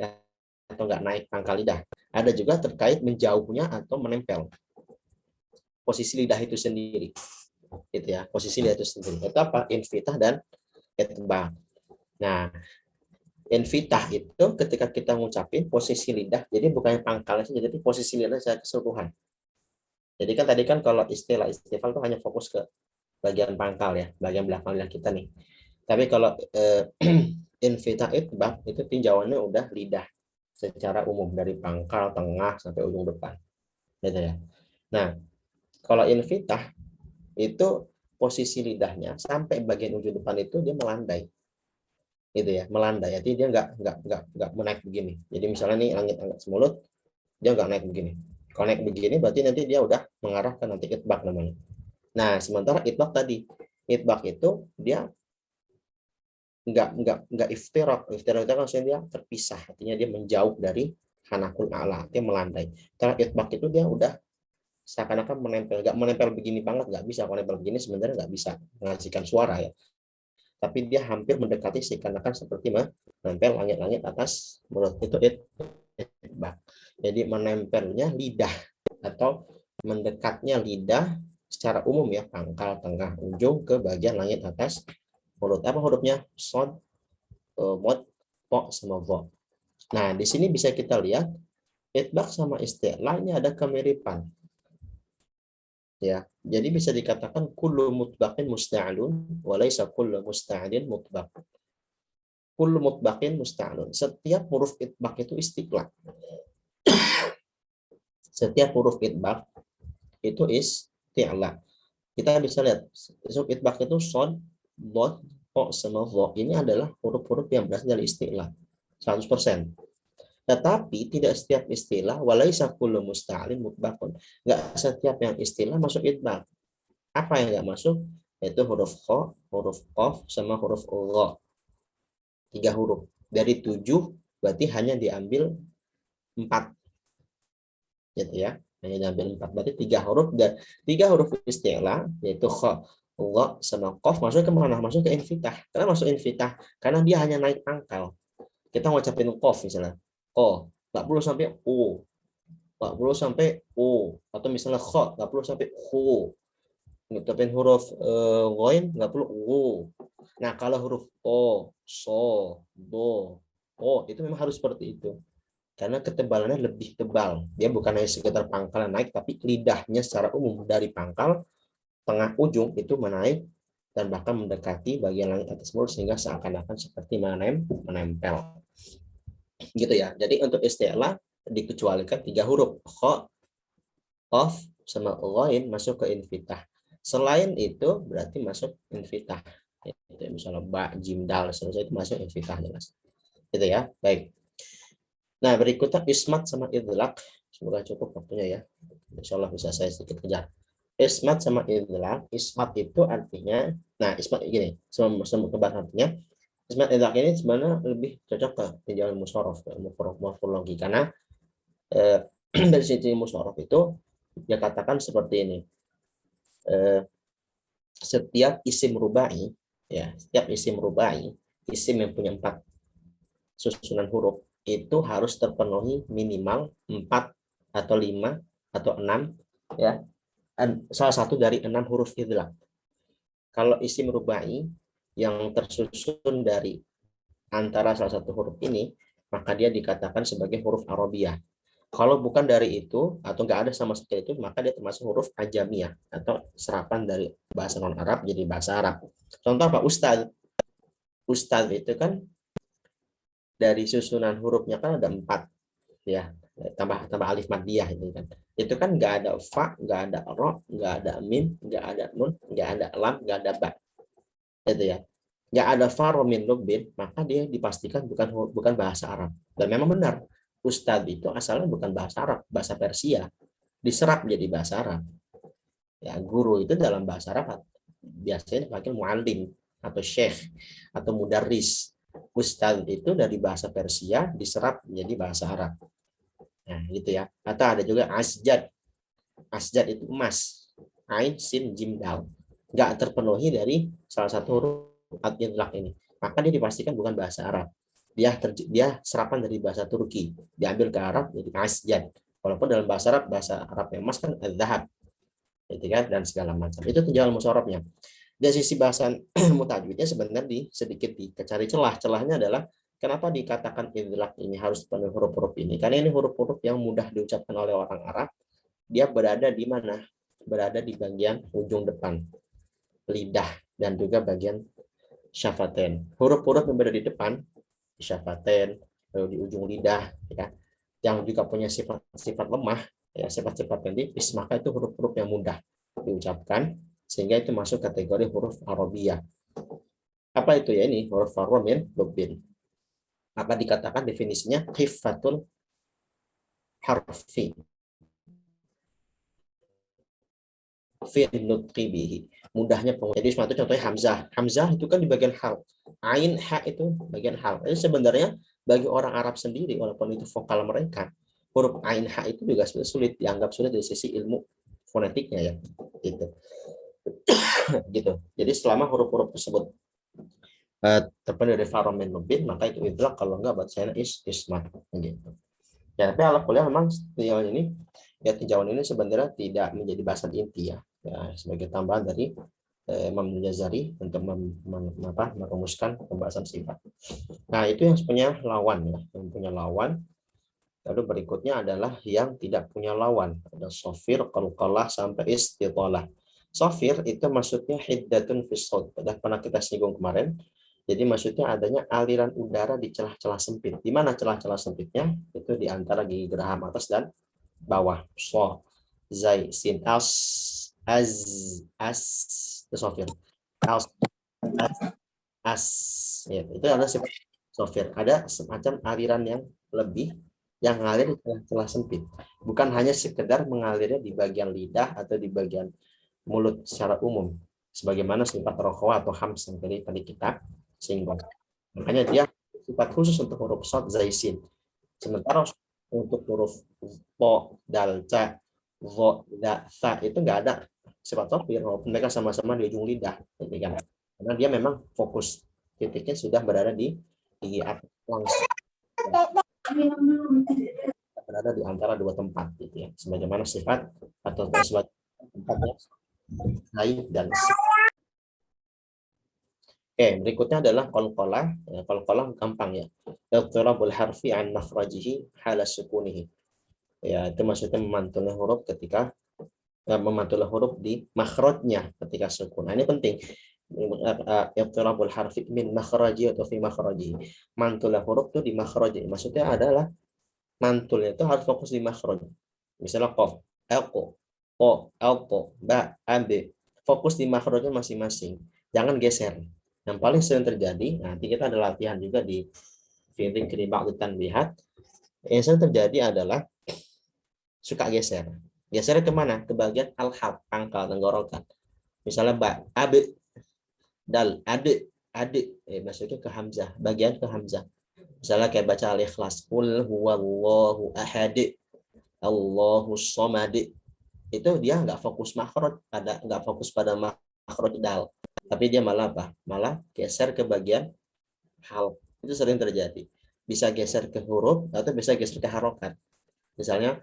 atau enggak naik pangkal lidah. Ada juga terkait menjauhnya atau menempel posisi lidah itu sendiri. Gitu ya, posisi lidah itu sendiri. Itu apa? Infitah dan itbaq. Nah, infitah itu ketika kita ngucapin posisi lidah, jadi bukan pangkalnya saja, jadi posisi lidah secara keseluruhan. Jadi kan tadi kan kalau istilah istifal itu hanya fokus ke bagian pangkal ya, bagian belakang lidah kita nih. Tapi kalau infitah itbaq itu tinjauannya udah lidah secara umum dari pangkal, tengah sampai ujung depan. Gitu ya. Nah, kalau infitah itu posisi lidahnya sampai bagian ujung depan itu dia melandai. Gitu ya, melandai. Jadi dia nggak menaik begini. Jadi misalnya nih langit angkat semulut, dia nggak naik begini. Kalau naik begini berarti nanti dia udah mengarah ke nanti itbaq namanya. Nah, sementara itbaq tadi, itbaq itu dia nggak iftirak. Iftirak itu kan maksudnya dia terpisah, artinya dia menjauh dari hanakul a'la, dia melandai. Karena itbaq itu dia udah seakan-akan menempel, nggak menempel begini banget, nggak bisa. Kalau menempel begini sebenarnya nggak bisa menghasilkan suara ya. Tapi dia hampir mendekati seakan-akan seperti menempel langit-langit atas mulut. Itu itbaq. Jadi menempelnya lidah atau mendekatnya lidah secara umum ya, pangkal, tengah, ujung ke bagian langit atas mulut. Apa hurufnya? Sod, mod, po, sama vo. Nah, di sini bisa kita lihat itbaq sama isti'la ini ada kemiripan. Ya, jadi bisa dikatakan kullu mutbaqin musta'alun wa laisa kullu musta'alin mutbaq. Kullu mutbaqin musta'alun. Setiap huruf itbaq itu istiqlal. Setiap huruf itbaq itu isti'la. Kita bisa lihat huruf itbaq itu shad, dad, po, sama dha. Ini adalah huruf-huruf yang berasal dari isti'la 100%. Tetapi tidak setiap istilah walaisa kullu musta'alin mutbaqun. Enggak setiap yang istilah masuk itbaq. Apa yang enggak masuk? Yaitu huruf kha, huruf qaf, sama huruf gha. 3 huruf. Dari 7 berarti hanya diambil 4. Gitu ya. Hanya diambil 4. Berarti 3 huruf dan 3 huruf istilah yaitu kha, gha, sama qaf masuk ke mana? Masuk ke infitah. Karena masuk infitah karena dia hanya naik pangkal. Kita ngucapin kof misalnya, ko, nggak perlu sampai u, nggak perlu sampai u, atau misalnya kho, nggak perlu sampai hu. Ngucapin huruf ghain nggak perlu u. Nah, kalau huruf o, so, do, o itu memang harus seperti itu. Karena ketebalannya lebih tebal. Dia bukan hanya sekedar pangkalan naik, tapi lidahnya secara umum dari pangkal tengah ujung itu menaik dan bahkan mendekati bagian langit atas mulut sehingga seakan-akan seperti menempel. Gitu ya. Jadi untuk istilah dikecualikan 3 huruf. Kho, qaf, sama ghain masuk ke infitah. Selain itu berarti masuk infitah. Itu misalnya ba, jim, dal, selesai itu masuk infitah jelas. Gitu ya. Baik. Nah, berikutnya ismat sama idlaq. Semoga cukup waktunya ya. Insya Allah bisa saya sedikit kejar. Ismat sama idlaq. Ismat itu artinya, nah ismat gini, semua kebahas artinya. Ismat idlaq ini sebenarnya lebih cocok ke tinjauan musyarraf, morfologi. Karena dari sisi musyarraf itu dia katakan seperti ini. Setiap isim rubai, ya, setiap isim rubai, isim yang punya 4 susunan huruf itu harus terpenuhi minimal 4 atau 5 atau 6 ya, salah satu dari 6 huruf idlaq. Kalau isim rubai yang tersusun dari antara salah satu huruf ini, maka dia dikatakan sebagai huruf Arabiyah. Kalau bukan dari itu atau nggak ada sama sekali itu, maka dia termasuk huruf ajamiyah atau serapan dari bahasa non Arab jadi bahasa Arab. Contoh apa? Ustadz. Ustadz itu kan dari susunan hurufnya kan ada 4 ya, tambah tambah alif madiyah itu kan nggak ada fa, nggak ada ro, nggak ada mim, nggak ada nun, nggak ada lam, nggak ada ba, itu ya, nggak ada fa, ro, min, lubin, maka dia dipastikan bukan bahasa Arab. Dan memang benar, ustadz itu asalnya bukan bahasa Arab, bahasa Persia, diserap jadi bahasa Arab. Ya, guru itu dalam bahasa Arab biasanya dipanggil muallim atau syekh atau mudarris. Ustadz itu dari bahasa Persia diserap menjadi bahasa Arab. Nah, gitu ya. Atau ada juga asjad. Asjad itu emas. Ain, sin, jim, dal. Nggak terpenuhi dari salah satu huruf idlaq ini. Maka dia dipastikan bukan bahasa Arab. Dia serapan dari bahasa Turki. Diambil ke Arab jadi asjad. Walaupun dalam bahasa Arab yang emas kan al-dhahab. Gitu kan, dan segala macam. Itu tinjauan musyarrafnya. Dari sisi bahasan mutajwidnya sebenarnya sedikit dicari celah. Celahnya adalah kenapa dikatakan idlaq ini harus penuh huruf-huruf ini? Karena ini huruf-huruf yang mudah diucapkan oleh orang Arab. Dia berada di mana? Berada di bagian ujung depan lidah dan juga bagian syafaten. Huruf-huruf yang berada di depan, di syafaten, lalu di ujung lidah, ya, yang juga punya sifat-sifat lemah, ya, sifat-sifat yang tipis, maka itu huruf-huruf yang mudah diucapkan, sehingga itu masuk kategori huruf Arabiyah. Apa itu ya ini? Huruf Ar-Ra, Lubin. Maka dikatakan definisinya khifatul harfi fi nutqi bihi. Mudahnya pengucapan. Jadi semacam contohnya Hamzah. Hamzah itu kan di bagian hal. Ain, ha itu bagian hal. Jadi sebenarnya bagi orang Arab sendiri, walaupun itu vokal mereka, huruf ain, ha itu juga sulit, dianggap sulit dari sisi ilmu fonetiknya ya. Gitu. Gitu. Jadi selama huruf-huruf tersebut terpenuhi dari faromen mubin, maka itu idlaq, kalau enggak bacanya ismat gitu. Ya, tapi ala kuliah memang tinjauan ini ya, tinjauan ini sebenarnya tidak menjadi bahasan inti ya, sebagai tambahan dari Imam Jazari untuk merumuskan pembahasan sifat. Nah, itu yang punya lawan ya, yang punya lawan. Lalu berikutnya adalah yang tidak punya lawan. Ada sofir, qalqalah sampai istitalah. Sofir itu maksudnya hiddatun fis shaut. Sudah pernah kita singgung kemarin. Jadi maksudnya adanya aliran udara di celah-celah sempit. Di mana celah-celah sempitnya? Itu di antara gigi geraham atas dan bawah. So, zai, sin, as, as, itu sofir. As, as. Ya, itu adalah sifat sofir. Ada semacam aliran yang lebih yang mengalir di celah-celah sempit. Bukan hanya sekedar mengalirnya di bagian lidah atau di bagian mulut secara umum. Sebagaimana sifat rokhwa atau hams yang tadi kita singgung. Makanya dia sifat khusus untuk huruf shad, zaisin. Sementara untuk huruf po, dal, ca, vo, da, sa itu nggak ada sifat sofir, walaupun mereka sama-sama di ujung lidah. Karena dia memang fokus titiknya sudah berada di gigi atas langsung. berada di antara dua tempat gitu ya, sebagaimana sifat atau sebagai tempatnya lain dan Oke, berikutnya adalah qalqalah. Ya, qalqalah gampang ya. Iqtirabul harfi an makhrajihi hala sukunihi. Ya, itu maksudnya memantulnya huruf ketika memantulnya huruf di makhrajnya ketika sukun. Nah, ini penting. Iqtirabul harfi min makhraji atau fi makhraji. Mantulnya huruf itu di makhraji. Maksudnya adalah mantulnya itu harus fokus di makhraj. Misalnya qaf, alqo, o, alqo, ba, abe. Fokus di makhrajnya masing-masing. Jangan geser. Yang paling sering terjadi, nanti kita ada latihan juga di feeling keribak lihat. Yang sering terjadi adalah suka geser. Geser kemana? Ke bagian al-halq, pangkal tenggorokan. Misalnya ba, abe, dal, ade, ade. Maksudnya ke hamzah, bagian ke hamzah. Misalnya kayak baca al-ikhlas, qul huwallahu ahad, Allahus somad. Itu dia nggak fokus makhraj, nggak fokus pada makhraj dal, tapi dia malah apa? Malah geser ke bagian hal. Itu sering terjadi. Bisa geser ke huruf atau bisa geser ke harokat. Misalnya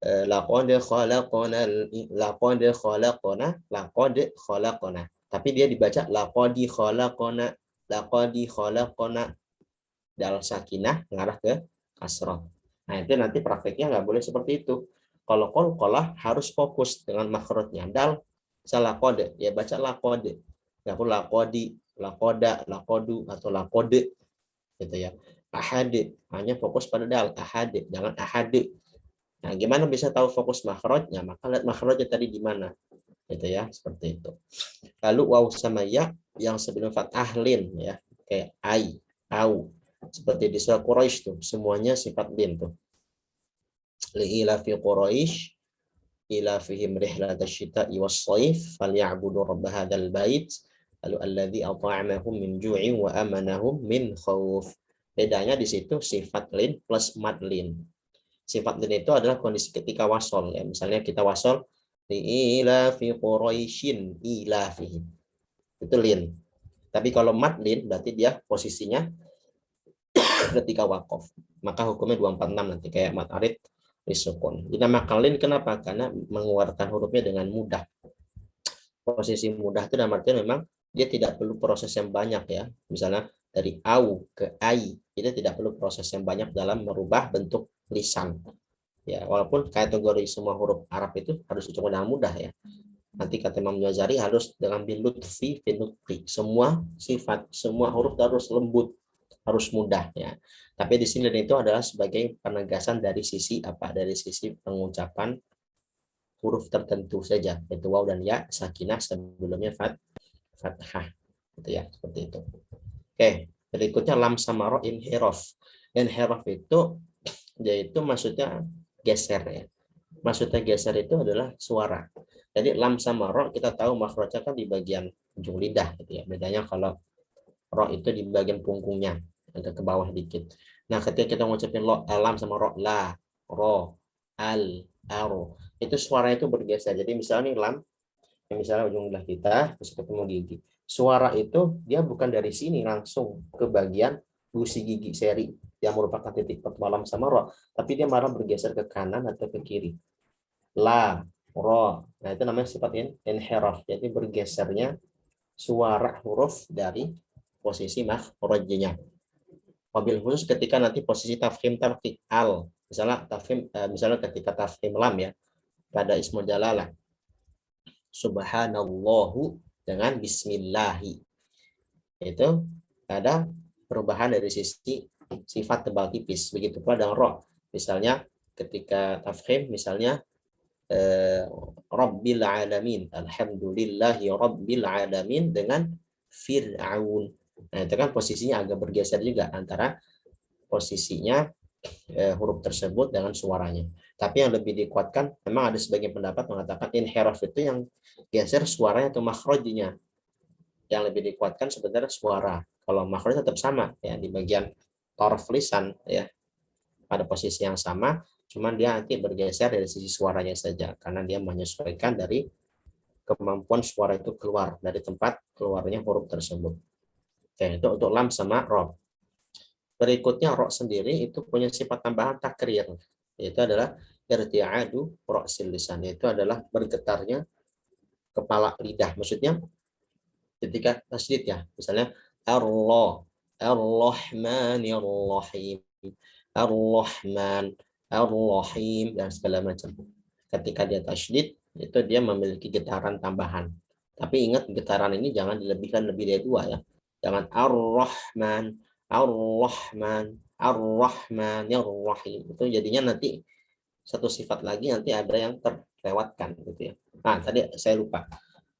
laqad khalaqana laqad khalaqana, tapi dia dibaca laqad khalaqana dal sakinah ngarah ke kasrah. Nah, itu nanti prakteknya nggak boleh seperti itu. Kalau qalqalah harus fokus dengan makhrajnya. Dal salah kode, ya baca laqad. Nggak perlu laqadi, laqoda, laqodu atau laqode gitu ya. Ahad hanya fokus pada dal, ahad, jangan ahad. Nah, gimana bisa tahu fokus makhrajnya? Maka lihat makhrajnya tadi di mana. Gitu ya, seperti itu. Lalu waw sama ya yang sebelum fathah lin ya, kayak ai, au. Seperti di surah Quraisy tuh, semuanya sifat lin tuh. Li'ila fi Quraisy ila fihim rihlatash syita'i was-shaif falyabudu rabb hadzal bait lalu alladzi at'amahum min ju'in wa amanahum min khauf. Bedanya di situ sifat lin plus mad lin. Sifat lin itu adalah kondisi ketika wasol ya. Misalnya kita wasol ila fi Quraisyin ila fihim. Itu lin. Tapi kalau mad lin berarti dia posisinya ketika wakaf. Maka hukumnya 246 nanti kayak mad arid disukun. Dinamakan lin kenapa? Karena mengeluarkan hurufnya dengan mudah. Posisi mudah itu dalam artian memang dia tidak perlu proses yang banyak ya. Misalnya dari au ke ai, itu tidak perlu proses yang banyak dalam merubah bentuk lisan. Ya, walaupun kategori semua huruf Arab itu harus dicoba dengan mudah ya. Nanti kata Imam Ghazali harus dengan bilutfi finutri. Semua sifat, semua huruf harus lembut, harus mudah ya. Tapi di sini itu adalah sebagai penegasan dari sisi apa? Dari sisi pengucapan huruf tertentu saja, yaitu waw dan ya sakinah sebelumnya fathah. Gitu ya, seperti itu. Oke, berikutnya lam sama ro inhiraf. Inhiraf itu yaitu maksudnya geser ya. Maksudnya geser itu adalah suara. Jadi lam sama ro kita tahu makhrajnya kan di bagian ujung lidah gitu ya. Bedanya kalau ro itu di bagian pungkungnya agak ke bawah dikit. Nah, ketika kita ngucapin lam sama ro, la, ro, al, aro, itu suara itu bergeser. Jadi misalnya nih lam, misalnya ujung lidah kita terus ketemu gigi. Suara itu dia bukan dari sini langsung ke bagian gusi gigi seri yang merupakan titik pertemuan lam sama ro, tapi dia malah bergeser ke kanan atau ke kiri. La, ro. Nah, itu namanya sifat inhiraf. Jadi bergesernya suara huruf dari posisi makhrajnya. Wabil khusus ketika nanti posisi tafkhim tarqiq al. Misalnya tafkhim misalnya ketika tafkhim lam ya pada ismul jalalah. Subhanallahu dengan bismillahi. Itu ada perubahan dari sisi sifat tebal tipis. Begitu pula dengan ro. Misalnya ketika tafkhim misalnya Rabbil alamin, alhamdulillahi rabbil alamin dengan Fir'aun. Nah, itu kan posisinya agak bergeser juga antara posisinya huruf tersebut dengan suaranya. Tapi yang lebih dikuatkan, memang ada sebagian pendapat mengatakan inhiraf itu yang geser suaranya atau makhrajnya. Yang lebih dikuatkan sebenarnya suara. Kalau makhraj tetap sama ya di bagian torf lisan ya pada posisi yang sama, cuman dia nanti bergeser dari sisi suaranya saja karena dia menyesuaikan dari kemampuan suara itu keluar dari tempat keluarnya huruf tersebut. Oke, itu untuk lam sama rob. Berikutnya ro sendiri itu punya sifat tambahan takrir. Itu adalah irti'adu ra'sil lisan. Itu adalah bergetarnya kepala lidah. Maksudnya ketika tasydid ya. Misalnya Allah, Ar-Rahmanir Rahim, Ar-Rahman, Ar-Rahim dan segala macam. Ketika dia tasydid itu dia memiliki getaran tambahan. Tapi ingat getaran ini jangan dilebihkan lebih dari 2 ya. Jangan Ar-Rahman, Ar-Rahman, Ar-Rahman, Ar-Rahim. Itu jadinya nanti satu sifat lagi nanti ada yang terlewatkan gitu ya. Nah, tadi saya lupa.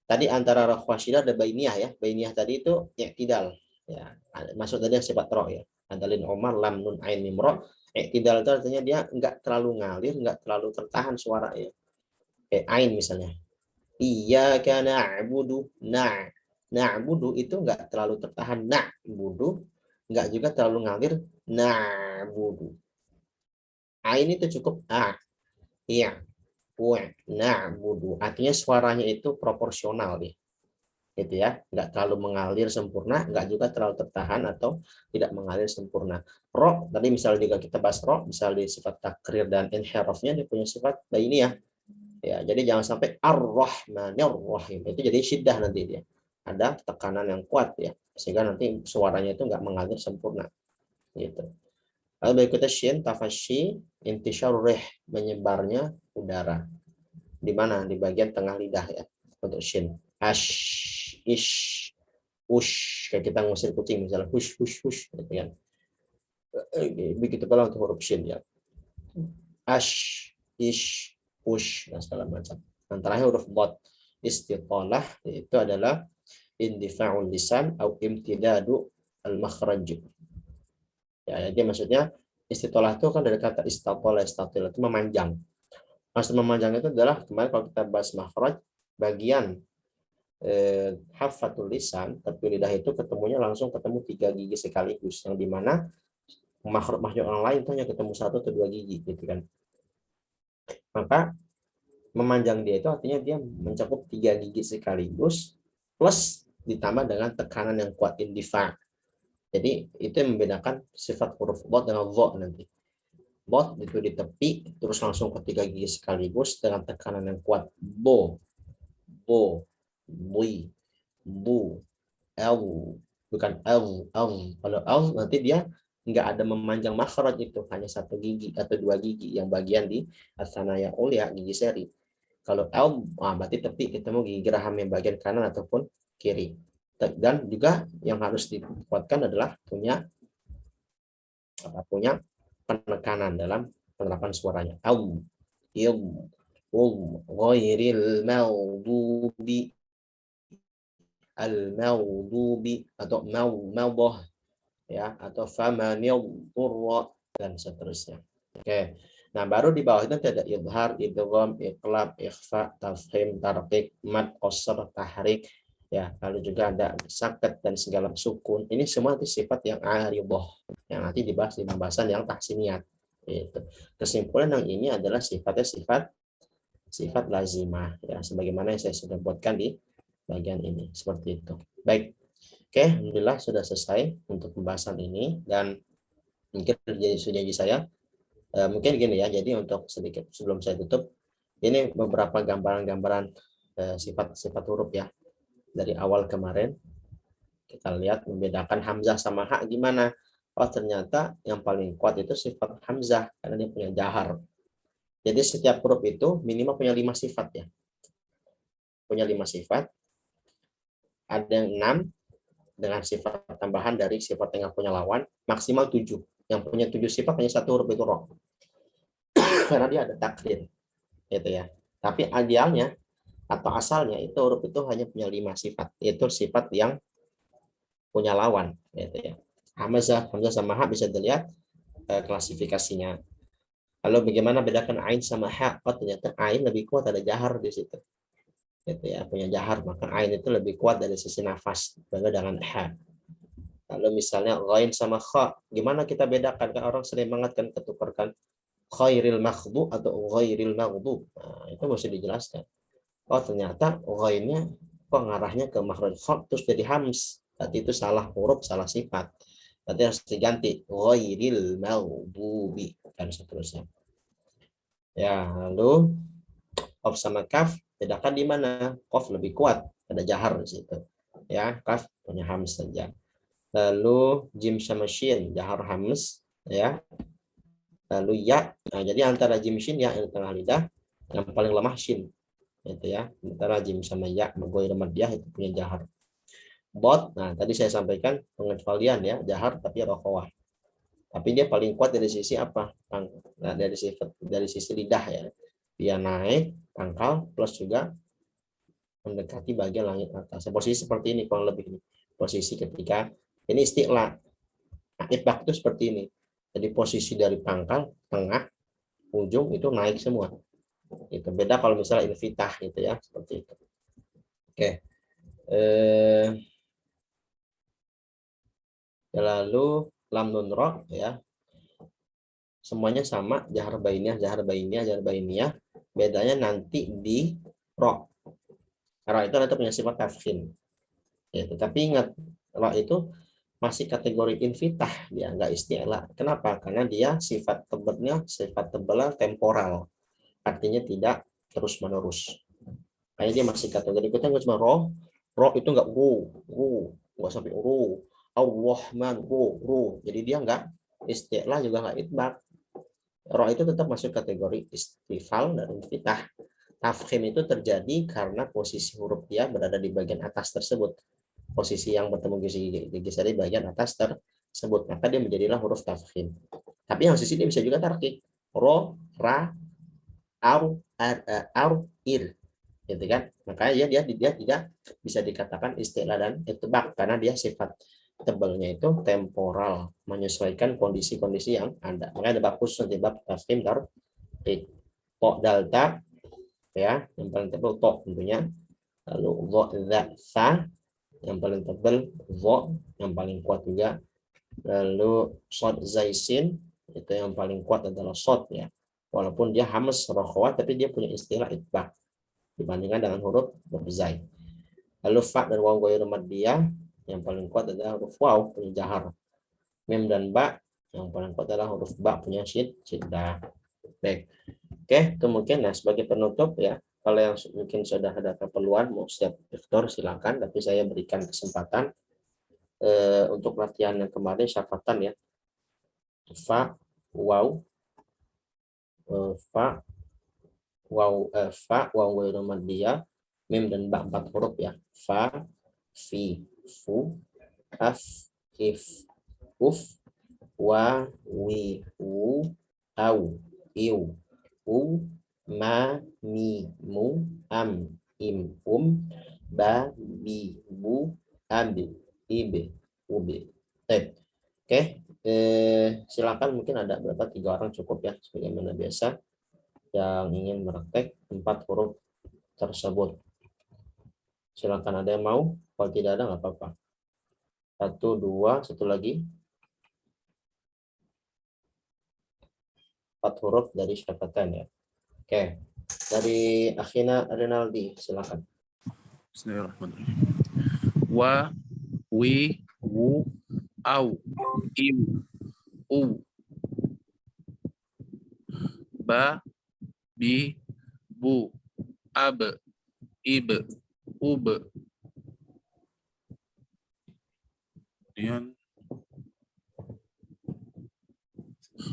Tadi antara roh wasyidah ada bainiyah ya. Bainiyah tadi itu i'tidal ya. Masuk tadi yang sifat roh ya. Adalin Omar lam nun ain mim roh. I'tidal itu artinya dia enggak terlalu ngalir, enggak terlalu tertahan suara ya. Kayak ain misalnya. Iyyaka na'budu na'budu itu enggak terlalu tertahan na'budu, enggak juga terlalu ngalir na'budu. Ain itu cukup iya na'budu. Artinya suaranya itu proporsional nih. Gitu ya, nggak terlalu mengalir sempurna, nggak juga terlalu tertahan atau tidak mengalir sempurna. Ro, tadi misalnya juga kita bahas ro, misalnya di sifat takrir dan inhirafnya dia punya sifat bainiyah. Ya, jadi jangan sampai ar-rahmanir rahim. Itu jadi syiddah nanti dia. Ada tekanan yang kuat ya, sehingga nanti suaranya itu nggak mengalir sempurna. Gitu. Lalu berikutnya shin, tafasyi, intisyar rih, menyebarnya udara. Di mana? Di bagian tengah lidah ya, untuk shin. Ash, ish, ush, kayak kita ngusir kucing misalnya, hush, hush, hush, gitu kan. Begitu pula untuk huruf shin ya. Ash, ish, ush, dan segala macam. Dan terakhir huruf bot, istitalah, itu adalah indifa'ul lisan atau imtidadu al-makhraj. Ya, jadi maksudnya istitalah itu kan dari kata istatola, istatilah itu memanjang. Maksud memanjang itu adalah kemarin kalau kita bahas makhraj, bagian hafatul lisan, tapi lidah itu ketemunya langsung ketemu 3 gigi sekaligus, yang dimana makhluk orang lain itu hanya ketemu 1 atau 2 gigi gitu kan. Maka memanjang dia itu artinya dia mencakup 3 gigi sekaligus plus ditambah dengan tekanan yang kuat indifa. Jadi itu yang membedakan sifat huruf bot dengan vo nanti. Bot itu di tepi terus langsung ke 3 gigi sekaligus dengan tekanan yang kuat. Bo, bui, bu, L, bukan L. Kalau L nanti dia nggak ada memanjang makhraj, itu hanya 1 gigi atau 2 gigi yang bagian di asanaya ulia, gigi seri. Kalau L berarti tepi ketemu gigi geraham yang bagian kanan ataupun kiri. Dan juga yang harus dikuatkan adalah punya penekanan dalam penerapan suaranya. Al, il, ghairil maghdubi, al-maghdubi atau maudhah ya, atau famanil turra dan seterusnya. Oke. Nah, baru di bawah itu ada idhar, idgham, iqlab, ikhfa, tafhim, tarqiq, mad, qasr, tahrik ya. Lalu juga ada sakat dan segala sukun. Ini semua nanti sifat yang aridah yang nanti dibahas di pembahasan yang tahsiniyat. Itu. Kesimpulan yang ini adalah sifatnya sifat lazimah ya, sebagaimana yang saya sudah buatkan di bagian ini seperti itu. Baik. Oke, alhamdulillah sudah selesai untuk pembahasan ini, dan mungkin jadi janji saya mungkin gini ya. Jadi untuk sedikit sebelum saya tutup, ini beberapa gambaran-gambaran sifat-sifat huruf ya dari awal kemarin. Kita lihat membedakan hamzah sama ha gimana. Oh, ternyata yang paling kuat itu sifat hamzah karena dia punya jahar. Jadi setiap huruf itu minimal punya 5 sifat ya. Punya 5 sifat. Ada yang 6 dengan sifat tambahan dari sifat yang punya lawan, maksimal 7. Yang punya 7 sifat hanya 1 huruf itu roh. Karena dia ada takdir. Gitu ya. Tapi idealnya atau asalnya itu huruf itu hanya punya 5 sifat. Itu sifat yang punya lawan. Gitu ya. Hamzah sama ha bisa dilihat klasifikasinya. Lalu bagaimana bedakan ain sama ha? Oh, ternyata ain lebih kuat, ada jahar di situ. Gitu ya, punya jahar, maka ain itu lebih kuat dari sisi nafas berbeda dengan ha. Lalu misalnya ghain sama kha, gimana kita bedakan? Kan orang sering banget kan ketukarkan khairil maghdu atau ghairil maghdu. Nah, itu mesti dijelaskan. Oh, ternyata ghainnya kok ngarahnya ke makhraj kha terus jadi hams. Berarti itu salah huruf, salah sifat. Berarti harus diganti ghairil maghdubi dan seterusnya. Ya, lalu qaf sama kaf bedakan di mana? Qaf lebih kuat, ada jahar di situ. Ya, kaf punya hams saja. Lalu jim sama shin jahar hams ya. Lalu ya, nah, jadi antara jim shin ya yang tengah lidah yang paling lemah shin itu ya. Antara jim sama ya ghair madiyah itu punya jahar. Bot, nah tadi saya sampaikan pengecualian ya, jahar tapi rokhawah. Tapi dia paling kuat dari sisi apa? Nah, dari sisi lidah ya. Dia naik pangkal plus juga mendekati bagian langit atas. Posisi seperti ini kurang lebih ini. Posisi ketika ini isti'la. Nah, itbaq itu seperti ini. Jadi posisi dari pangkal, tengah, ujung itu naik semua. Itu beda kalau misalnya infitah gitu ya, seperti itu. Oke. Lalu lam nun ro ya. Semuanya sama, jahar bainiyah, jahar bainiyah, jahar bainiyah. Bedanya nanti di ro. Ro itu nanti punya sifat tafkhim. Ya, tapi ingat, ro itu masih kategori infitah, dia nggak isti'la. Kenapa? Karena dia sifat tebalnya temporal, artinya tidak terus menerus. Kayaknya dia masih kategori kita nggak cuma roh itu nggak nggak sampai Allah man ru. Jadi dia nggak isti'la juga nggak itbaq. Roh itu tetap masuk kategori istifal dan infitah. Tafkhim itu terjadi karena posisi huruf dia berada di bagian atas tersebut. Posisi yang bertemu gigi di bagian atas tersebut. Maka dia menjadilah huruf tafkhim. Tapi yang sisi dia bisa juga tarkik. Ro, ra, ar, ir. Gitu kan? Makanya dia tidak bisa dikatakan istilah dan itbaq karena dia sifat tebalnya itu temporal, menyesuaikan kondisi-kondisi yang ada. Makanya ada bab khusus nanti bab tafkhim tarkik. Po dalta ya, yang paling tebal to tentunya. Lalu dha za sa yang paling tebal, dha yang paling kuat juga. Lalu shad zaisin itu yang paling kuat adalah shad ya. Walaupun dia hamas rokhawah tapi dia punya istilah itbaq dibandingkan dengan huruf zai. Lalu fa dan waw ghairu maddiyah yang paling kuat adalah huruf waw punya jahar. Mim dan ba yang paling kuat adalah huruf ba punya syiddah. Baik. Oke, kemudian sebagai penutup ya, kalau yang mungkin sudah ada keperluan mau siap daftar silakan, tapi saya berikan kesempatan untuk latihan yang kemarin syafatan ya. Fa, waw, fa, waw ghairu maddiyah, mim dan ba 4 huruf ya. Fa, fi, fu, af, if, uf, wa, wi, wu, au, iu, u, ma, mi, mu, am, im, ba, bi, bu, ab, ibe, ube. Oke, silakan mungkin ada berapa 3 orang cukup ya, sebagaimana biasa yang ingin meraktek 4 huruf tersebut. Silakan ada yang mau, kalau tidak ada nggak apa-apa. 1, 2, satu lagi. 4 huruf dari syafatan ya. Oke, dari Akhina Rinaldi, silakan. Bismillahirrahmanirrahim. Wa, wi, wu, au, iu, u, ba, bi, bu, ab, ib, ub. Kemudian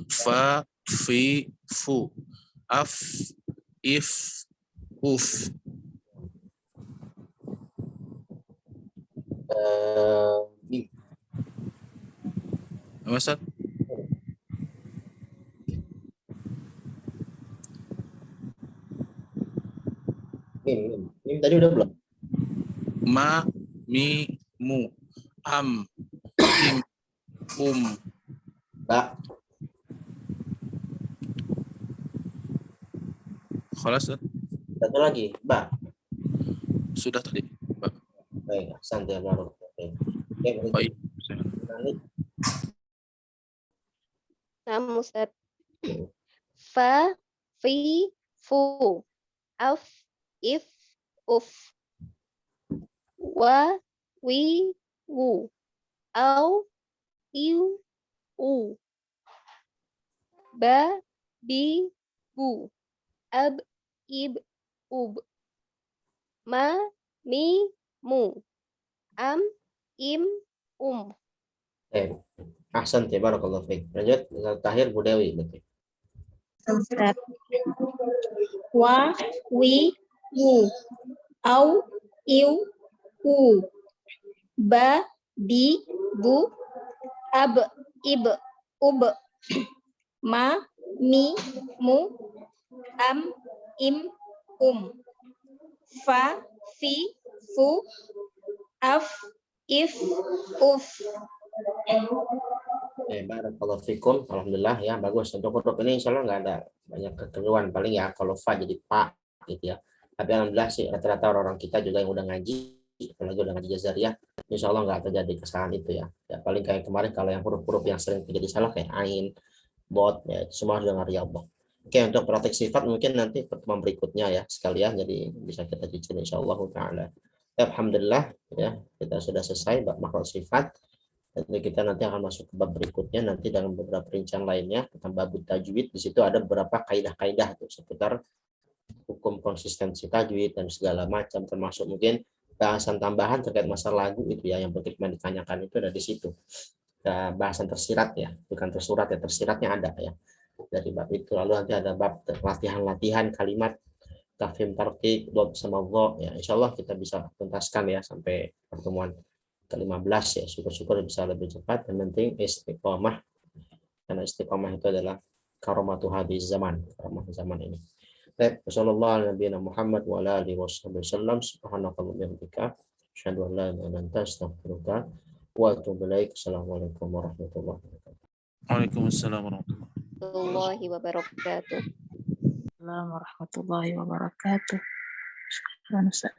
fa, fi, fu, af, if, uf. Mim. Apa, Ustaz? Mim tadi udah belum? Ma, mi, mu, am, im, Ba. Khalas, Ustaz? Satu lagi, ba. Sudah tadi, Pak. Baik, santai baru. Oke, Baik. Nama Ustaz. Fa, fi, fu, af, if, uf, wa, wi, wu, au, iu, u. Ba, bi, bu. Ab, ib, ub. Ma, mi, mu. Am, im, Ahsan ya, barakallahu fiik. Lanjut, terakhir Bu Dewi. Berarti. Ustaz. Wa, wi, wu. Au, iu, u. Ba, bi, bu. Ab, ib, ub. Ma, mi, mu. Am, im, Fa, fi, fu. Af, if, uf. Barakallahu fikum. Alhamdulillah ya, bagus. Untuk huruf ini insya Allah nggak ada banyak kekeliruan. Paling ya kalau fa jadi pa gitu ya. Tapi alhamdulillah sih rata-rata orang kita juga yang udah ngaji, apalagi udah ngaji jazariyah, insya Allah nggak terjadi kesalahan itu ya. Ya paling kayak kemarin kalau yang huruf-huruf yang sering terjadi salah kayak ain, bot, ya itu semua dengan riyadhah. Oke, untuk praktek sifat mungkin nanti pertemuan berikutnya ya sekalian, jadi bisa kita cicil insya Allah taala. Alhamdulillah ya, kita sudah selesai bab makhluk sifat. Jadi kita nanti akan masuk ke bab berikutnya nanti dengan beberapa rincian lainnya tentang bab tajwid. Di situ ada beberapa kaidah-kaidah seputar hukum konsistensi tajwid dan segala macam, termasuk mungkin bahasan tambahan terkait masalah lagu itu ya yang berhikmah ditanyakan itu ada di situ. Bahasan tersirat ya, bukan tersurat ya, tersiratnya ada ya dari bab itu. Lalu nanti ada bab latihan-latihan kalimat tafhim tarqiq dot sama dha ya, insyaallah kita bisa tuntaskan ya sampai pertemuan ke-15 ya, syukur-syukur bisa lebih cepat. Yang penting istiqomah, karena istiqomah itu adalah karamatu hadis zaman, karamah zaman ini. Baik, sallallahu alaihi Muhammad wa ala alihi wasallam. Subhanakallahumma wa bihamdika asyhadu an la ilaha illa anta astaghfiruka wa atubu ilaik. Assalamualaikum warahmatullahi wabarakatuh. Waalaikumsalam warahmatullahi warahmatullahi wabarakatuh. Assalamualaikum warahmatullahi wabarakatuh. Syukran, Ustaz.